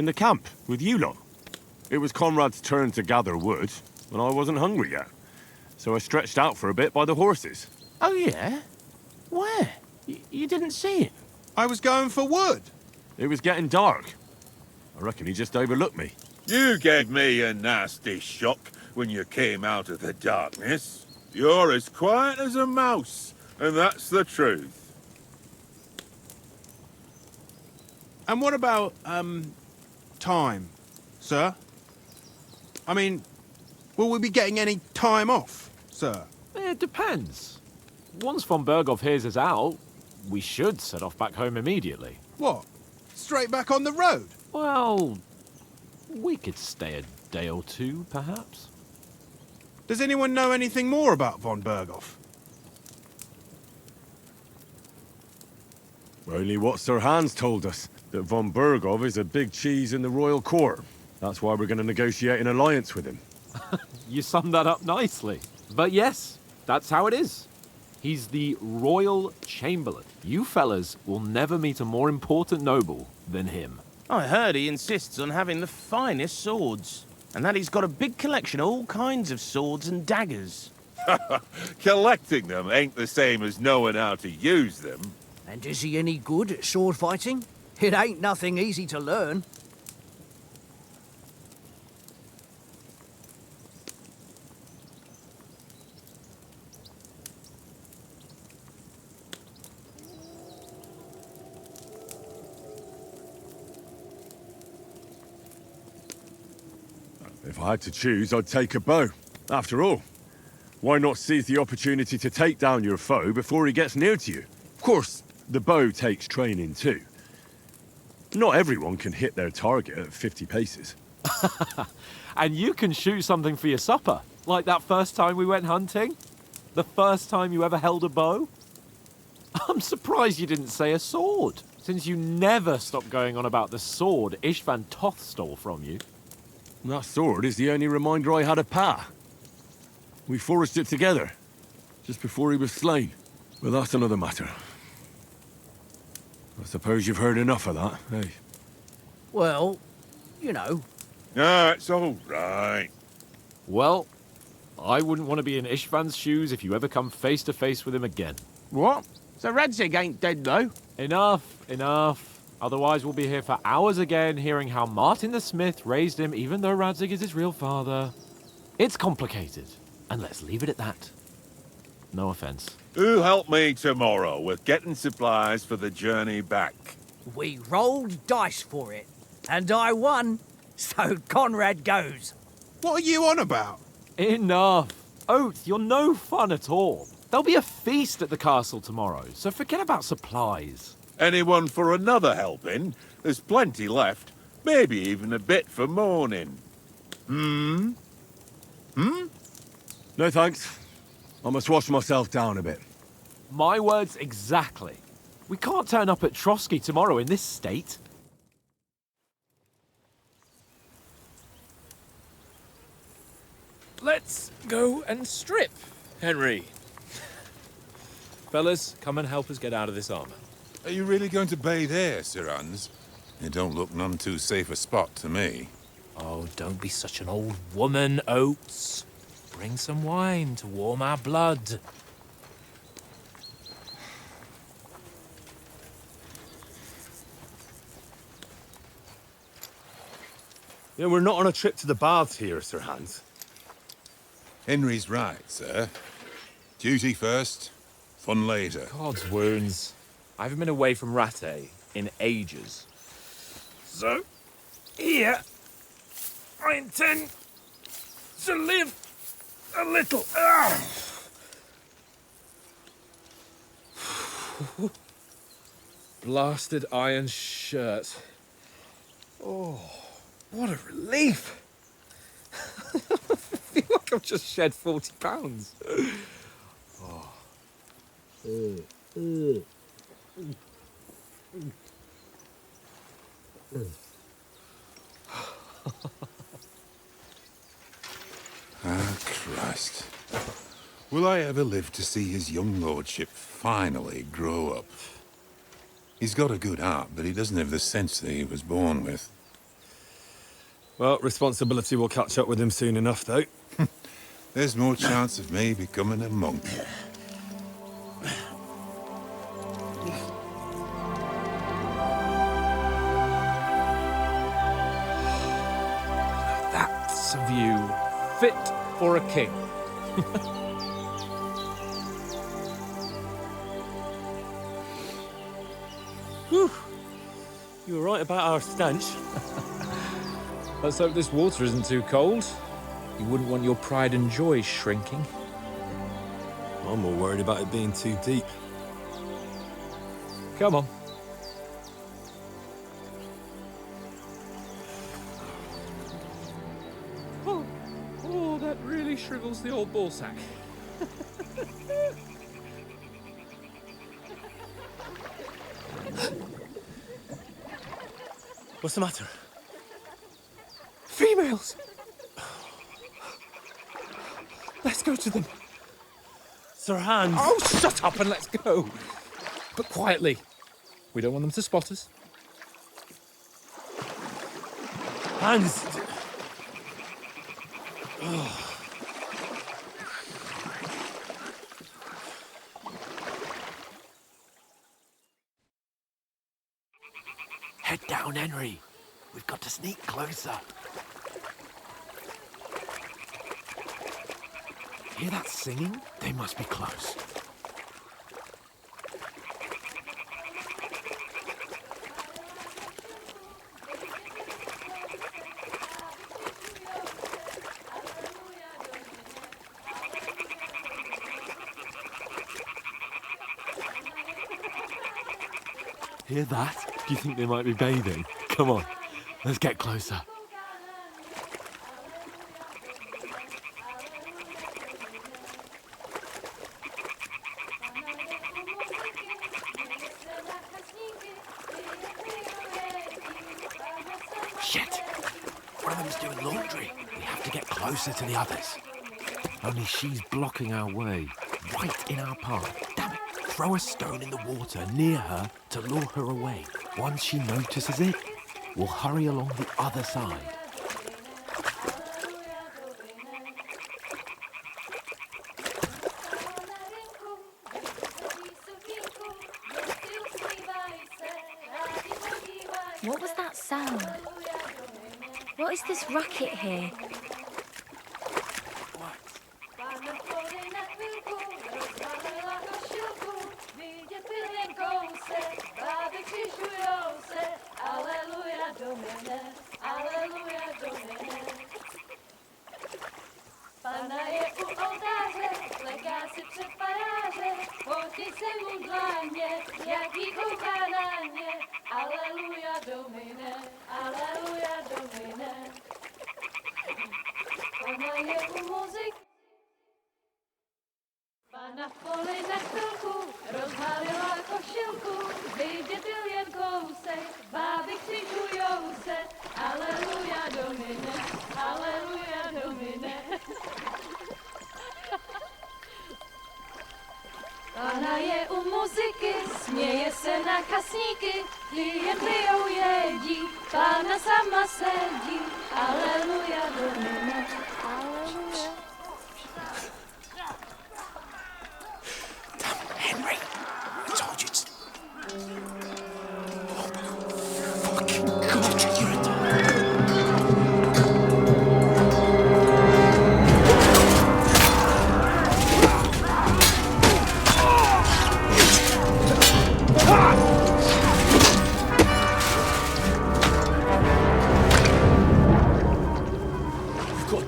In the camp, with you lot. It was Conrad's turn to gather wood, and I wasn't hungry yet. So I stretched out for a bit by the horses. Oh, yeah? Where? You didn't see him? I was going for wood. It was getting dark. I reckon he just overlooked me. You gave me a nasty shock when you came out of the darkness. You're as quiet as a mouse, and that's the truth. And what about, time, sir? I mean, will we be getting any time off, sir? It depends. Once von Berghoff hears us out, we should set off back home immediately. What? Straight back on the road? Well, we could stay a day or two, perhaps. Does anyone know anything more about von Berghoff? Only what Sir Hans told us, that von Berghoff is a big cheese in the royal court. That's why we're going to negotiate an alliance with him. You summed that up nicely. But yes, that's how it is. He's the royal chamberlain. You fellas will never meet a more important noble than him. I heard he insists on having the finest swords, and that he's got a big collection of all kinds of swords and daggers. Collecting them ain't the same as knowing how to use them. And is he any good at sword fighting? It ain't nothing easy to learn. If I had to choose, I'd take a bow. After all, why not seize the opportunity to take down your foe before he gets near to you? Of course, the bow takes training too. Not everyone can hit their target at 50 paces. And you can shoot something for your supper, like that first time we went hunting? The first time you ever held a bow? I'm surprised you didn't say a sword, since you never stopped going on about the sword Ishvan Toth stole from you. That sword is the only reminder I had of Pa. We forged it together, just before he was slain. But that's another matter. I suppose you've heard enough of that, eh? Well, you know. No, it's all right. Well, I wouldn't want to be in Ishvan's shoes if you ever come face to face with him again. What? So Radzig ain't dead, though? Enough. Otherwise we'll be here for hours again, hearing how Martin the Smith raised him even though Radzig is his real father. It's complicated, and let's leave it at that. No offense. Who'll help me tomorrow with getting supplies for the journey back? We rolled dice for it, and I won, so Conrad goes. What are you on about? Enough. Oath, you're no fun at all. There'll be a feast at the castle tomorrow, so forget about supplies. Anyone for another helping? There's plenty left. Maybe even a bit for morning. No thanks. I must wash myself down a bit. My words exactly. We can't turn up at Trotsky tomorrow in this state. Let's go and strip, Henry. Fellas, come and help us get out of this armor. Are you really going to bathe here, Sir Hans? It don't look none too safe a spot to me. Oh, don't be such an old woman, Oates. Bring some wine to warm our blood. Yeah, we're not on a trip to the baths here, Sir Hans. Henry's right, sir. Duty first, fun later. God's wounds. I haven't been away from Rattay in ages. So, here, I intend to live a little. Blasted iron shirt. Oh, what a relief. I feel like I've just shed 40 pounds. Ah, Christ. Will I ever live to see his young lordship finally grow up? He's got a good heart, but he doesn't have the sense that he was born with. Well, responsibility will catch up with him soon enough, though. There's more chance of me becoming a monk. That's a view fit for a king. Whew. You were right about our stench. Let's hope this water isn't too cold. You wouldn't want your pride and joy shrinking. I'm more worried about it being too deep. Come on. Oh, that really shrivels the old ball sack. What's the matter? Females! Let's go to them. Sir Hans. Oh, shut up and let's go. But quietly. We don't want them to spot us. Hans. Head down, Henry. We've got to sneak closer. Hear that singing? They must be close. Hear that? Do you think they might be bathing? Come on, let's get closer. Shit! One of them's doing laundry. We have to get closer to the others. Only she's blocking our way, right in our path. Damn it! Throw a stone in the water near her to lure her away. Once she notices it, we'll hurry along the other side. What was that sound? What is this racket here? Pana je u oltáře, leká si před faráře, potí se mu dlaně, jaký kouká na ně. Aleluja, Domine, aleluja, Domine. Pana je u muzik, pana v poli na chvilku, rozhalila košilku, vidět byl jen kousek, báby křižujou se. Aleluja, Domine, aleluja, Domine. Pana je u muziky, směje se na kasníky, klienty jedí, Pána sama sedí. Aleluja, Domine, aleluja. Damn, Henry! I told you to... Oh, fucking God, you're a dog.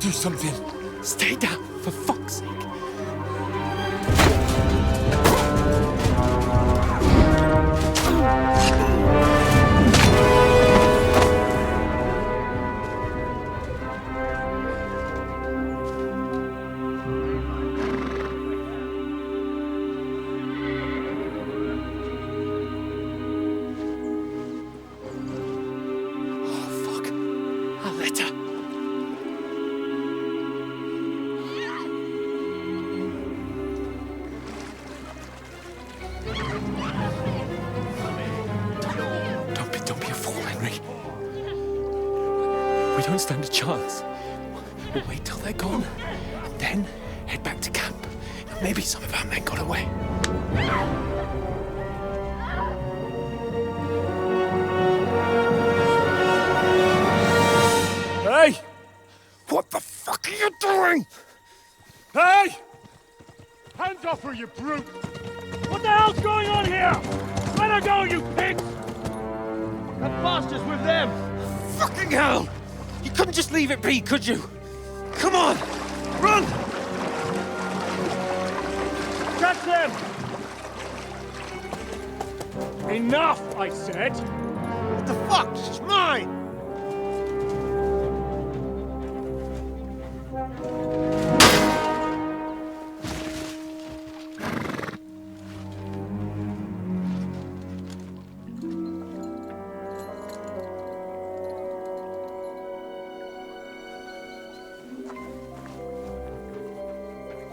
Do something. Stay down, for fuck's sake. don't stand a chance. We'll wait till they're gone, and then head back to camp. Maybe some of our men got away. Hey! What the fuck are you doing? Hey! Hands off her, you brute! What the hell's going on here? Let her go, you pigs! That bastard's with them! Fucking hell! You couldn't just leave it be, could you? Come on! Run! Catch them! Enough, I said! What the fuck? She's mine!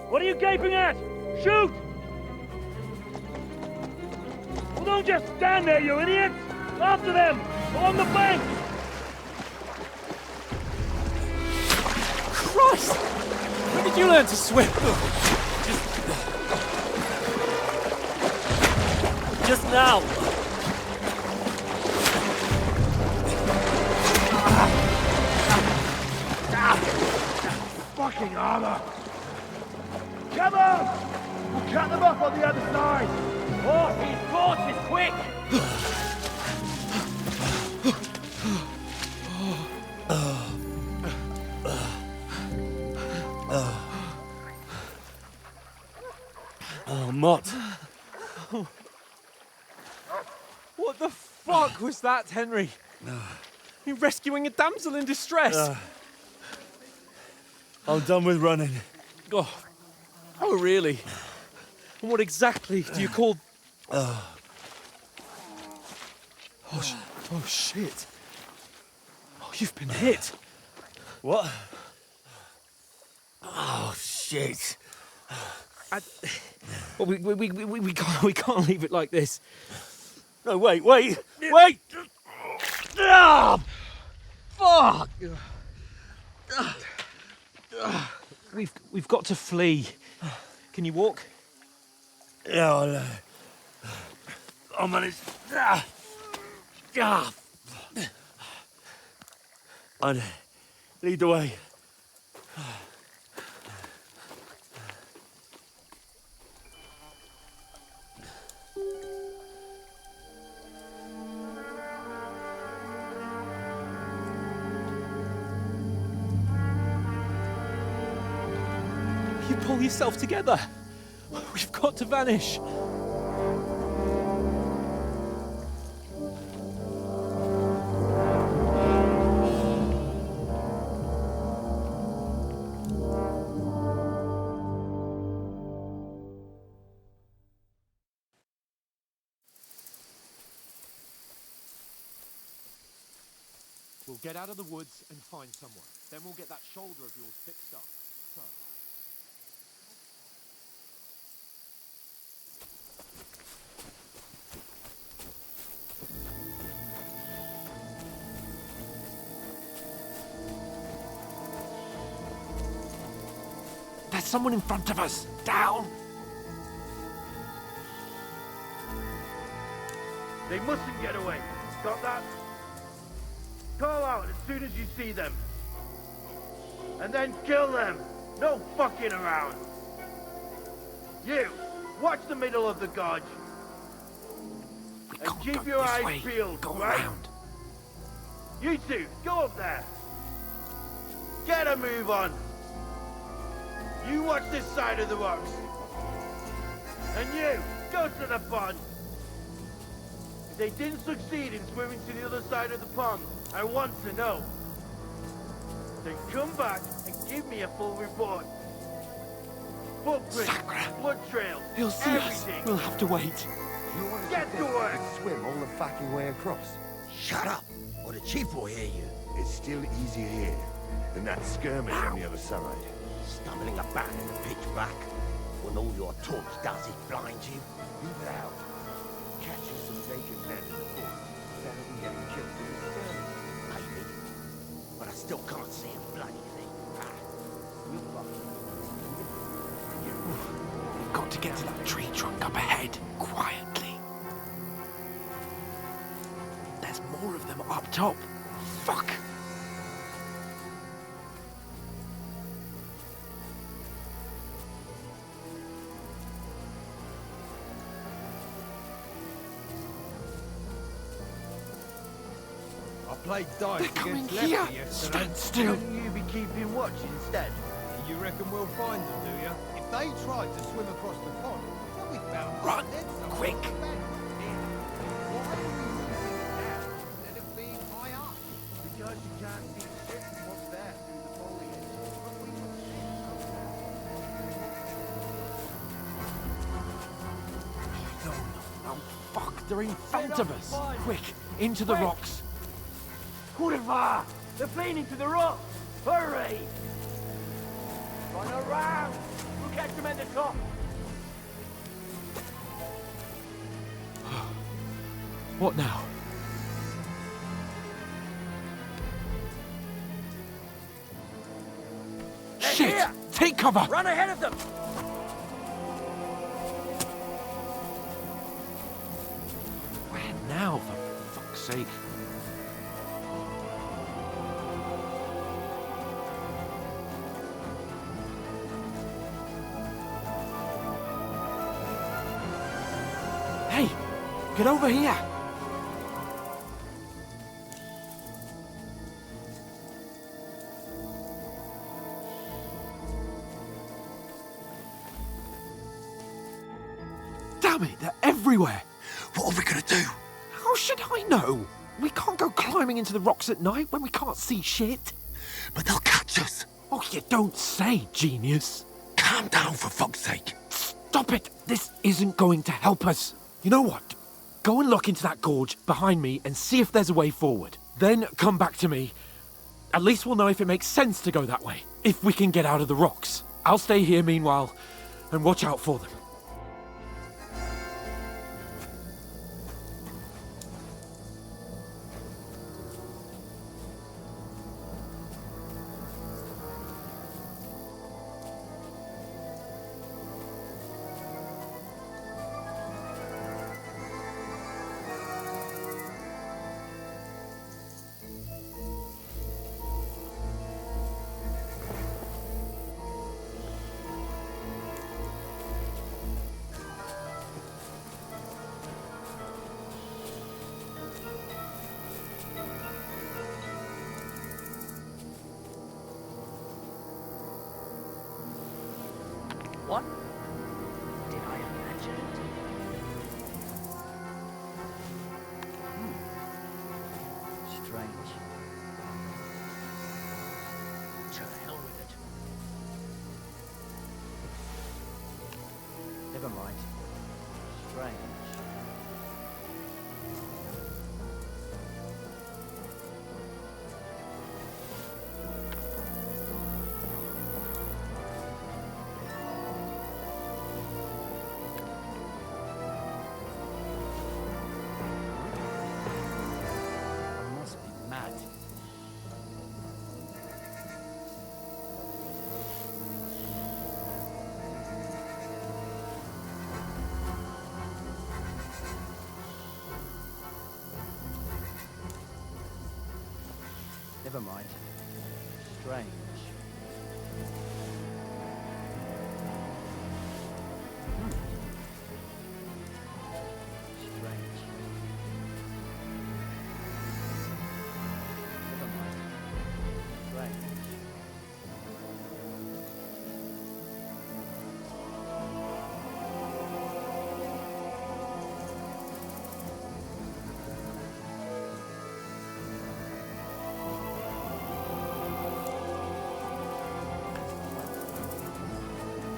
What are you gaping at? Shoot! Well, don't just stand there, you idiots! After them! Along the bank! Christ! When did you learn to swim? Just now! Fucking armor! Come on! We'll cut them off on the other side! Oh, his force is quick! Oh, Mott. What the fuck was that, Henry? You rescuing a damsel in distress? I'm done with running. Oh, really? And what exactly do you call... Oh, shit. Oh, you've been hit. What? Oh, shit. Well, we can't leave it like this. No, wait! Ah! Fuck! We've got to flee. Can you walk? Yeah, I'll manage. I'd lead the way. You pull yourself together. We've got to vanish. We'll get out of the woods and find somewhere. Then we'll get that shoulder of yours fixed up. So. There's someone in front of us! Down! They mustn't get away. Got that? Call out as soon as you see them. And then kill them. No fucking around. You, watch the middle of the gorge. And keep your eyes peeled, right? Around. You two, go up there. Get a move on. You watch this side of the rocks. And you, go to the pond. If they didn't succeed in swimming to the other side of the pond, I want to know. Then come back and give me a full report. Footprints, blood trails, He'll see everything. us. We'll have to wait. You want to get to work. Swim all the fucking way across. Shut up, or the chief will hear you. It's still easier here than that skirmish on the other side. Stumbling about in the pitch black, when all your torch does is blind you. Leave it out. Catching some naked men in the forest better than getting killed in the skirmish. Maybe, but I still get to that tree trunk up ahead, quietly. There's more of them up top. Fuck! I played dice against Lefty yesterday. Stand still. Couldn't you be keeping watch instead? You reckon we'll find them, do you? If they tried to swim across the pond, they'll be bound. Run! Quick! Why are we moving down instead of being high up? Because you can't see shit from what's there through the foliage. But we can see. No, fuck, they're in front of us. Quick, into the rocks. Kurva! They're playing into the rocks! Hurry! Run around! We'll catch them at the top! What now? Shit! Here! Take cover! Run ahead of them! Where now, for fuck's sake? Hey! Get over here! Damn it, they're everywhere! What are we gonna do? How should I know? We can't go climbing into the rocks at night when we can't see shit. But they'll catch us. Oh, you don't say, genius. Calm down, for fuck's sake. Stop it! This isn't going to help us. You know what? Go and look into that gorge behind me and see if there's a way forward. Then come back to me. At least we'll know if it makes sense to go that way. If we can get out of the rocks. I'll stay here meanwhile and watch out for them. What? Did I imagine it? Strange. To hell with it. Never mind. Strange. Mad. Never mind. Strange. Strange. Never mind. Strange.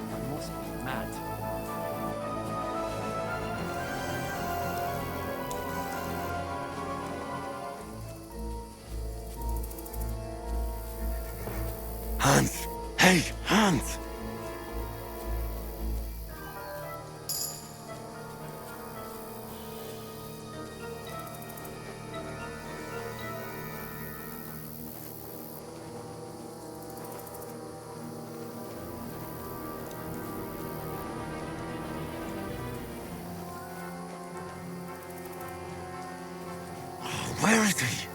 I must be mad. Hans! Hey, Hans! Where is he?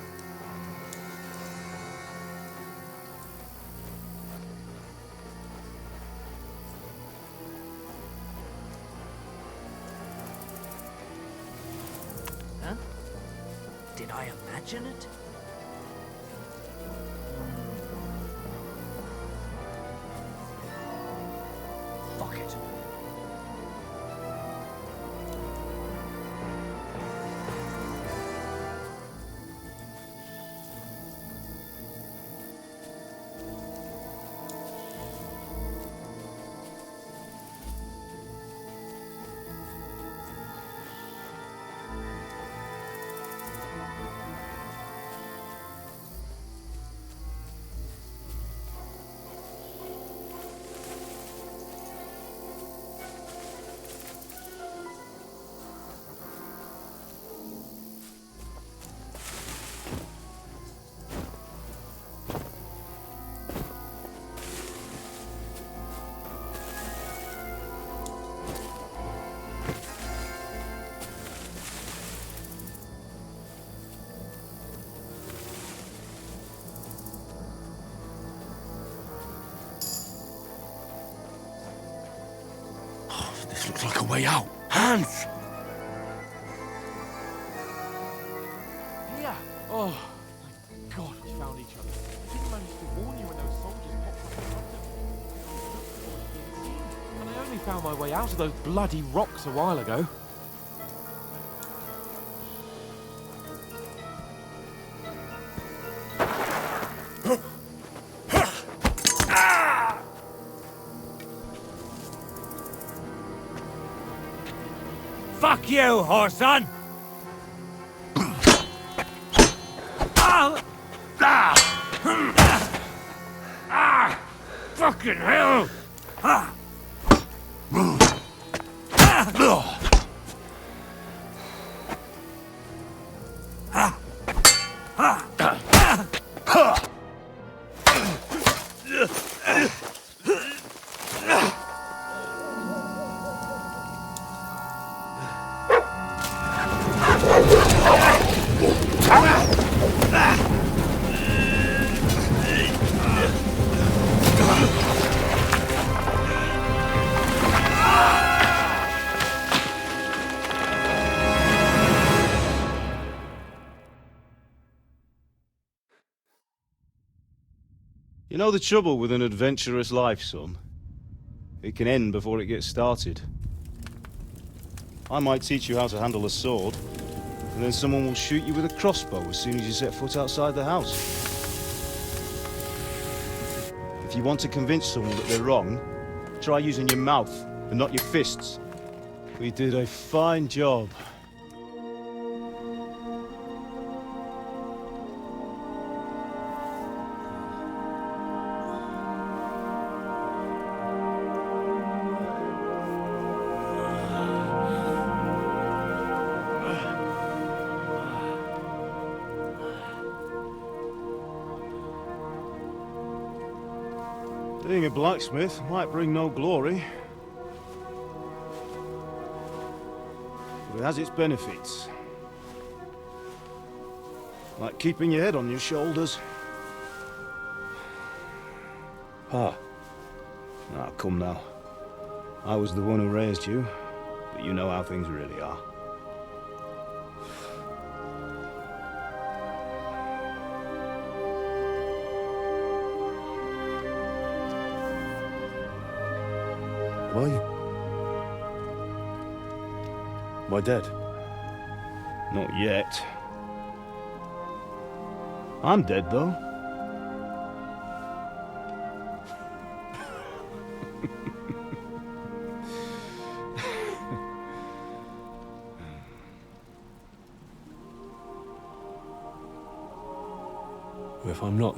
Huh? Did I imagine it? Fuck it. This looks like a way out. Hans! Yeah. Oh, my God, we found each other. I didn't manage to warn you when those soldiers popped up in front of me. And I only found my way out of those bloody rocks a while ago. Fuck you, whoreson! Fucking hell! You know the trouble with an adventurous life, son? It can end before it gets started. I might teach you how to handle a sword, and then someone will shoot you with a crossbow as soon as you set foot outside the house. If you want to convince someone that they're wrong, try using your mouth and not your fists. We did a fine job. Being a blacksmith might bring no glory, but it has its benefits. Like keeping your head on your shoulders. Pa. Ah, come now. I was the one who raised you, but you know how things really are. Am I dead? Not yet. I'm dead, though. If I'm not,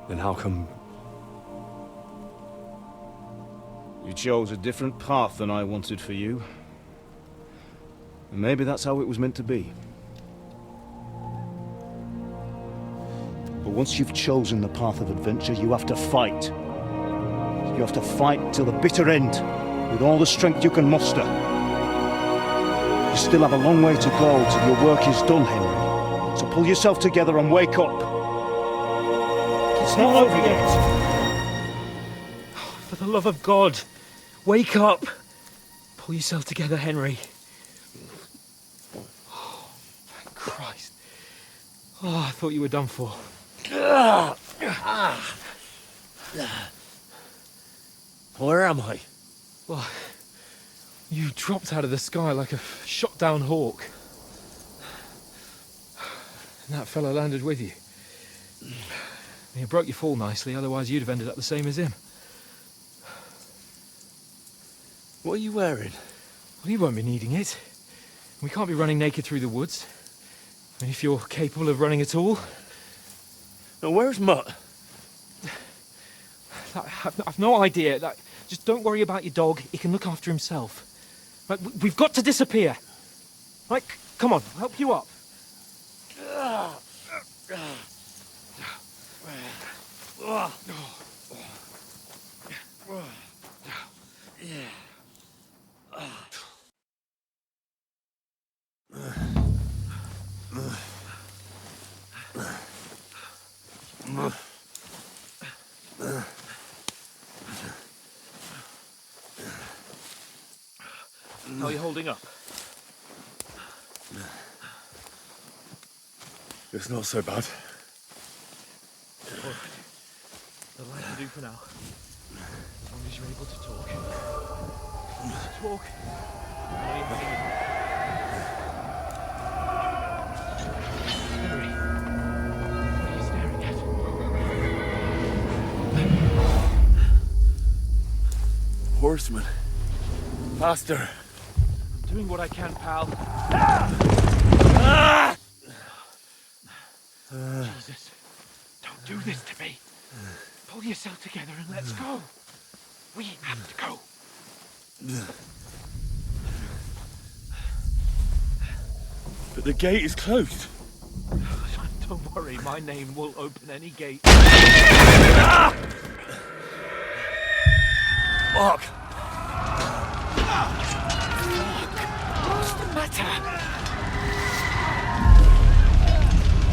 then how come... You chose a different path than I wanted for you. And maybe that's how it was meant to be. But once you've chosen the path of adventure, you have to fight. You have to fight till the bitter end, with all the strength you can muster. You still have a long way to go till your work is done, Henry. So pull yourself together and wake up. It's not over yet. For the love of God, wake up! Pull yourself together, Henry. Oh, thank Christ. Oh, I thought you were done for. Where am I? Well, you dropped out of the sky like a shot-down hawk. And that fella landed with you. You broke your fall nicely, otherwise you'd have ended up the same as him. What are you wearing? Well, you won't be needing it. We can't be running naked through the woods. I mean, if you're capable of running at all. Now, where's Mutt? I've no idea. Just don't worry about your dog. He can look after himself. We've got to disappear. Right, come on, I'll help you up. How are you holding up? It's not so bad. All right. That'll have to do for now. As long as you're able to talk. Talk. Henry, what are you staring at? Horseman. Faster. I'm doing what I can, pal. Jesus, don't do this to me. Pull yourself together and let's go. We have to go. But the gate is closed. Don't worry, my name will open any gate. Mark! What's the matter?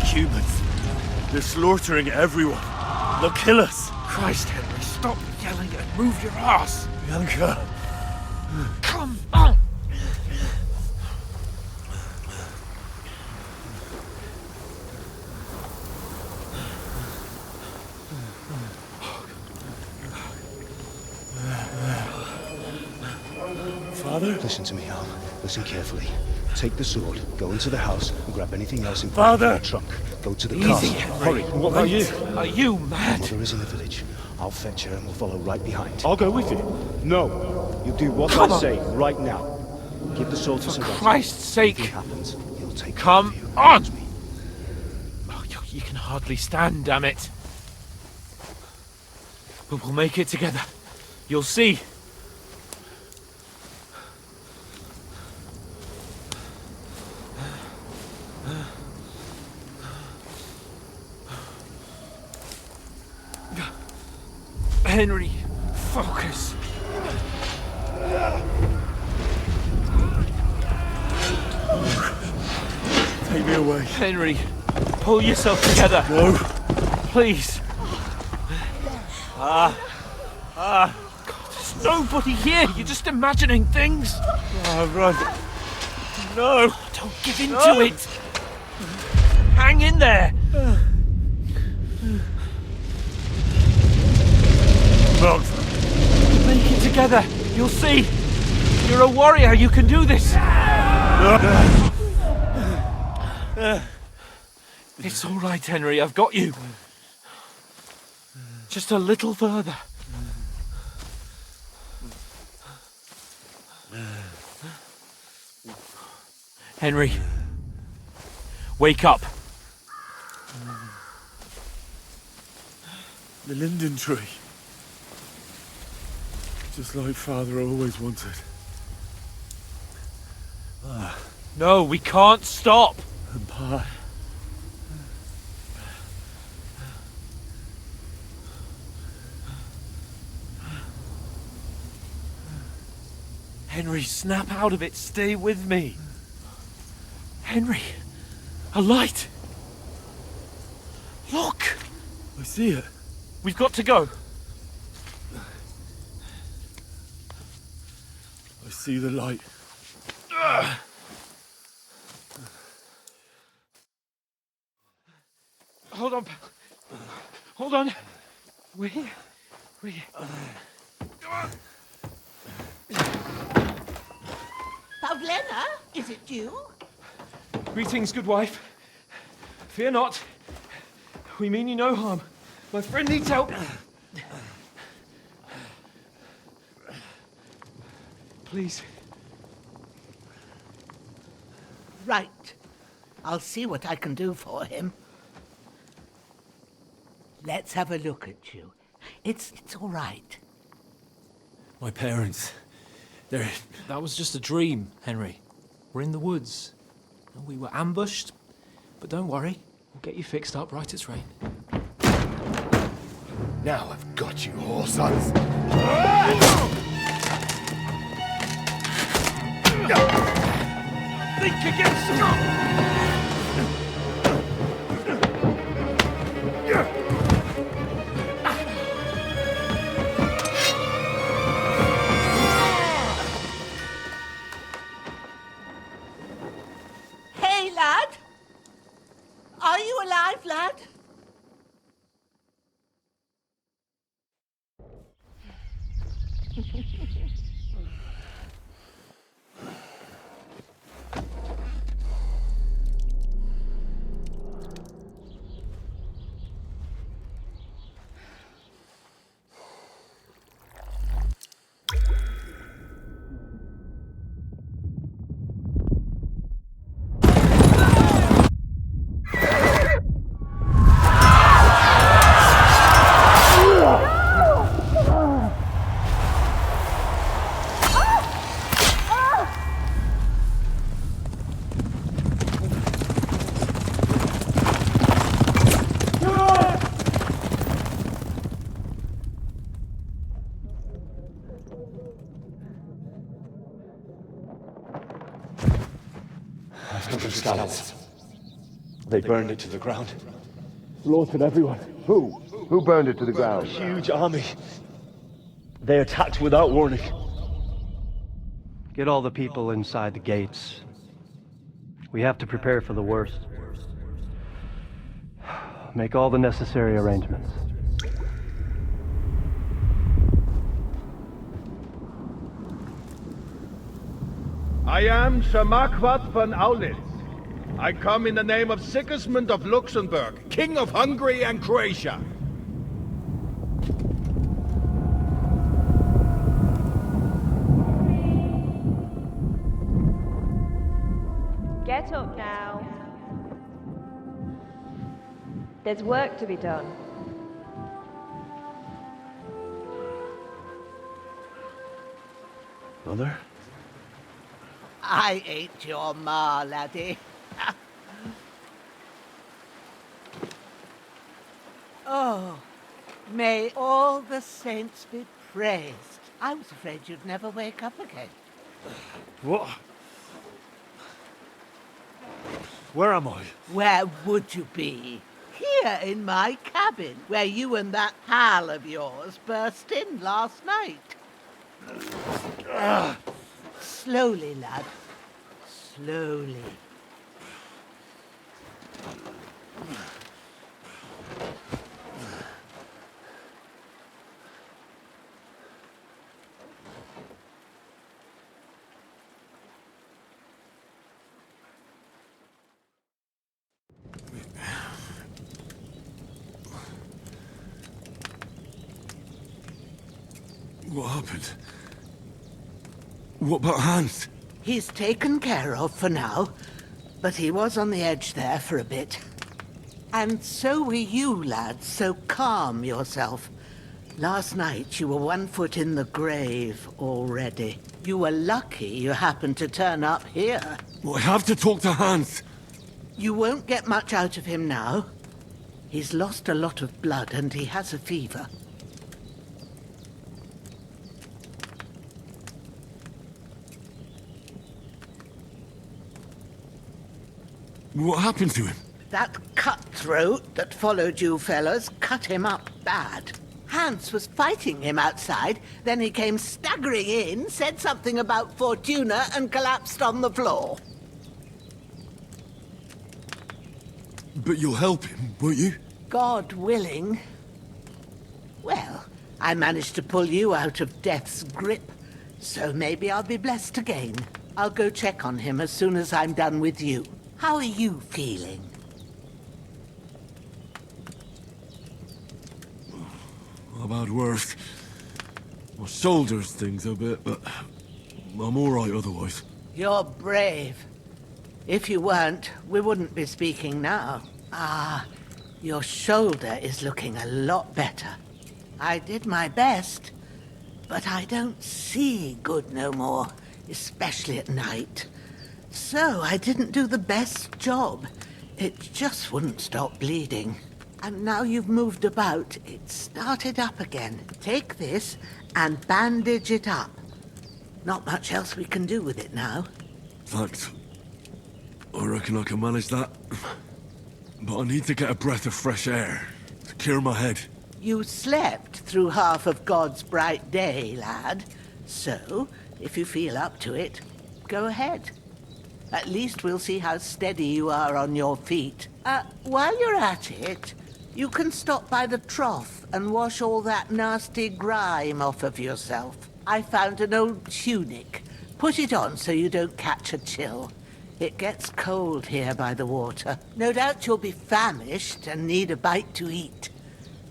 Humans. They're slaughtering everyone. They'll kill us. Christ, Henry, stop yelling and move your ass. Bianca. Come on. Father? Listen to me, Al. Listen carefully. Take the sword, go into the house, and grab anything else in Father! the trunk. Go to the Easy, castle. Henry. Hurry. What about you? Are you mad? Mother is in the village. I'll fetch her and we'll follow right behind. I'll go with you. No. You do what Come I on. say right now. Give the sword to For Sir Christ's sake. If anything happens, he'll take Come care of you. on. Promise me. Oh, you can hardly stand, damn it. But we'll make it together. You'll see. Henry, focus. Take me away. Henry, pull yourself together. No. Please. God, there's nobody here. You're just imagining things. Run. No. Don't give in to it. Hang in there. Mark. Make it together. You'll see. You're a warrior. You can do this. It's all right, Henry. I've got you. Just a little further. Henry, wake up. The linden tree. Just like Father always wanted. No, we can't stop. And Pa. Henry, snap out of it. Stay with me. Henry! A light! Look! I see it. We've got to go. I see the light. Hold on, pal. Hold on. We're here. We're here. Come on. Pavlena, is it you? Greetings, good wife. Fear not. We mean you no harm. My friend needs help. Please. Right. I'll see what I can do for him. Let's have a look at you. It's all right. My parents. They're... That was just a dream, Henry. We're in the woods. We were ambushed, but don't worry. We'll get you fixed up right as rain. Now I've got you, whoresons. Think again, Scott! Hey, lad! Are you alive, lad? Scouts. They burned it to the ground. Slaughtered everyone. Who? Who burned it to the A ground? huge army. They attacked without warning. Get all the people inside the gates. We have to prepare for the worst. Make all the necessary arrangements. I am Sir Marquardt von Aulitz. I come in the name of Sigismund of Luxembourg, King of Hungary and Croatia. Get up now. There's work to be done. Mother? I ain't your ma, laddie. Oh, may all the saints be praised. I was afraid you'd never wake up again. What? Where am I? Where would you be? Here in my cabin, where you and that pal of yours burst in last night. Slowly, lad. Slowly. What happened? What about Hans? He's taken care of for now, but he was on the edge there for a bit. And so were you, lad, so calm yourself. Last night you were 1 foot in the grave already. You were lucky you happened to turn up here. I have to talk to Hans. You won't get much out of him now. He's lost a lot of blood and he has a fever. What happened to him? That cutthroat that followed you fellas cut him up bad. Hans was fighting him outside, then he came staggering in, said something about Fortuna, and collapsed on the floor. But you'll help him, won't you? God willing. Well, I managed to pull you out of death's grip, so maybe I'll be blessed again. I'll go check on him as soon as I'm done with you. How are you feeling? I've had worse. My shoulders stings a bit, but I'm all right otherwise. You're brave. If you weren't, we wouldn't be speaking now. Ah, your shoulder is looking a lot better. I did my best, but I don't see good no more, especially at night. So I didn't do the best job. It just wouldn't stop bleeding. And now you've moved about, it started up again. Take this and bandage it up. Not much else we can do with it now. Thanks. I reckon I can manage that. But I need to get a breath of fresh air to clear my head. You slept through half of God's bright day, lad. So, if you feel up to it, go ahead. At least we'll see how steady you are on your feet. While you're at it, you can stop by the trough and wash all that nasty grime off of yourself. I found an old tunic. Put it on so you don't catch a chill. It gets cold here by the water. No doubt you'll be famished and need a bite to eat.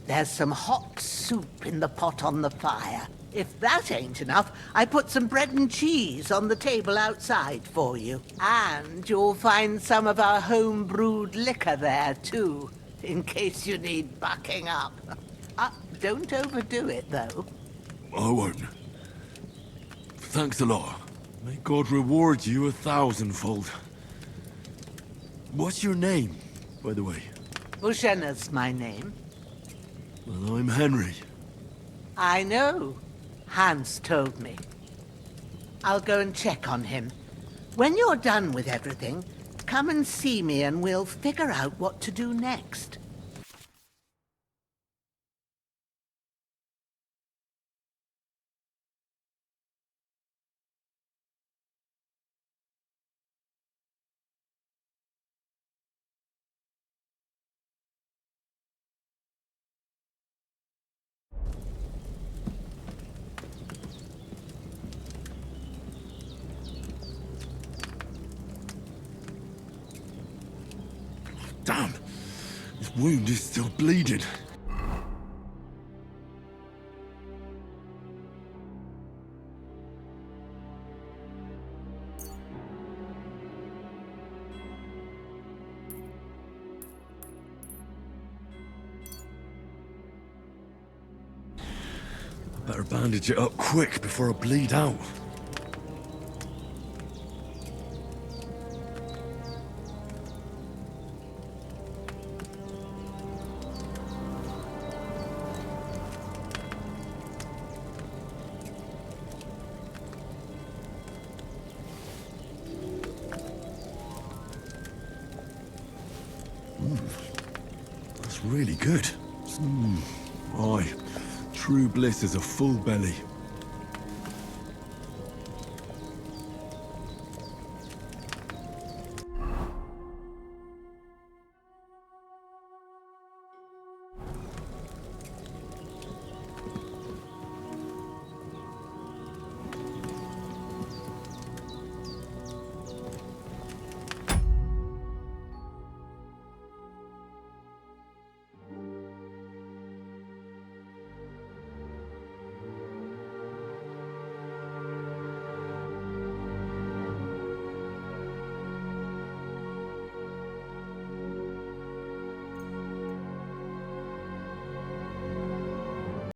There's some hot soup in the pot on the fire. If that ain't enough, I put some bread and cheese on the table outside for you. And you'll find some of our home-brewed liquor there, too, in case you need bucking up. Don't overdo it, though. I won't. Thanks a lot. May God reward you 1,000-fold. What's your name, by the way? Bushenna's my name. Well, I'm Henry. I know. Hans told me. I'll go and check on him. When you're done with everything, come and see me and we'll figure out what to do next. Damn! His wound is still bleeding. I better bandage it up quick before I bleed out. That's really good. Aye, true bliss is a full belly.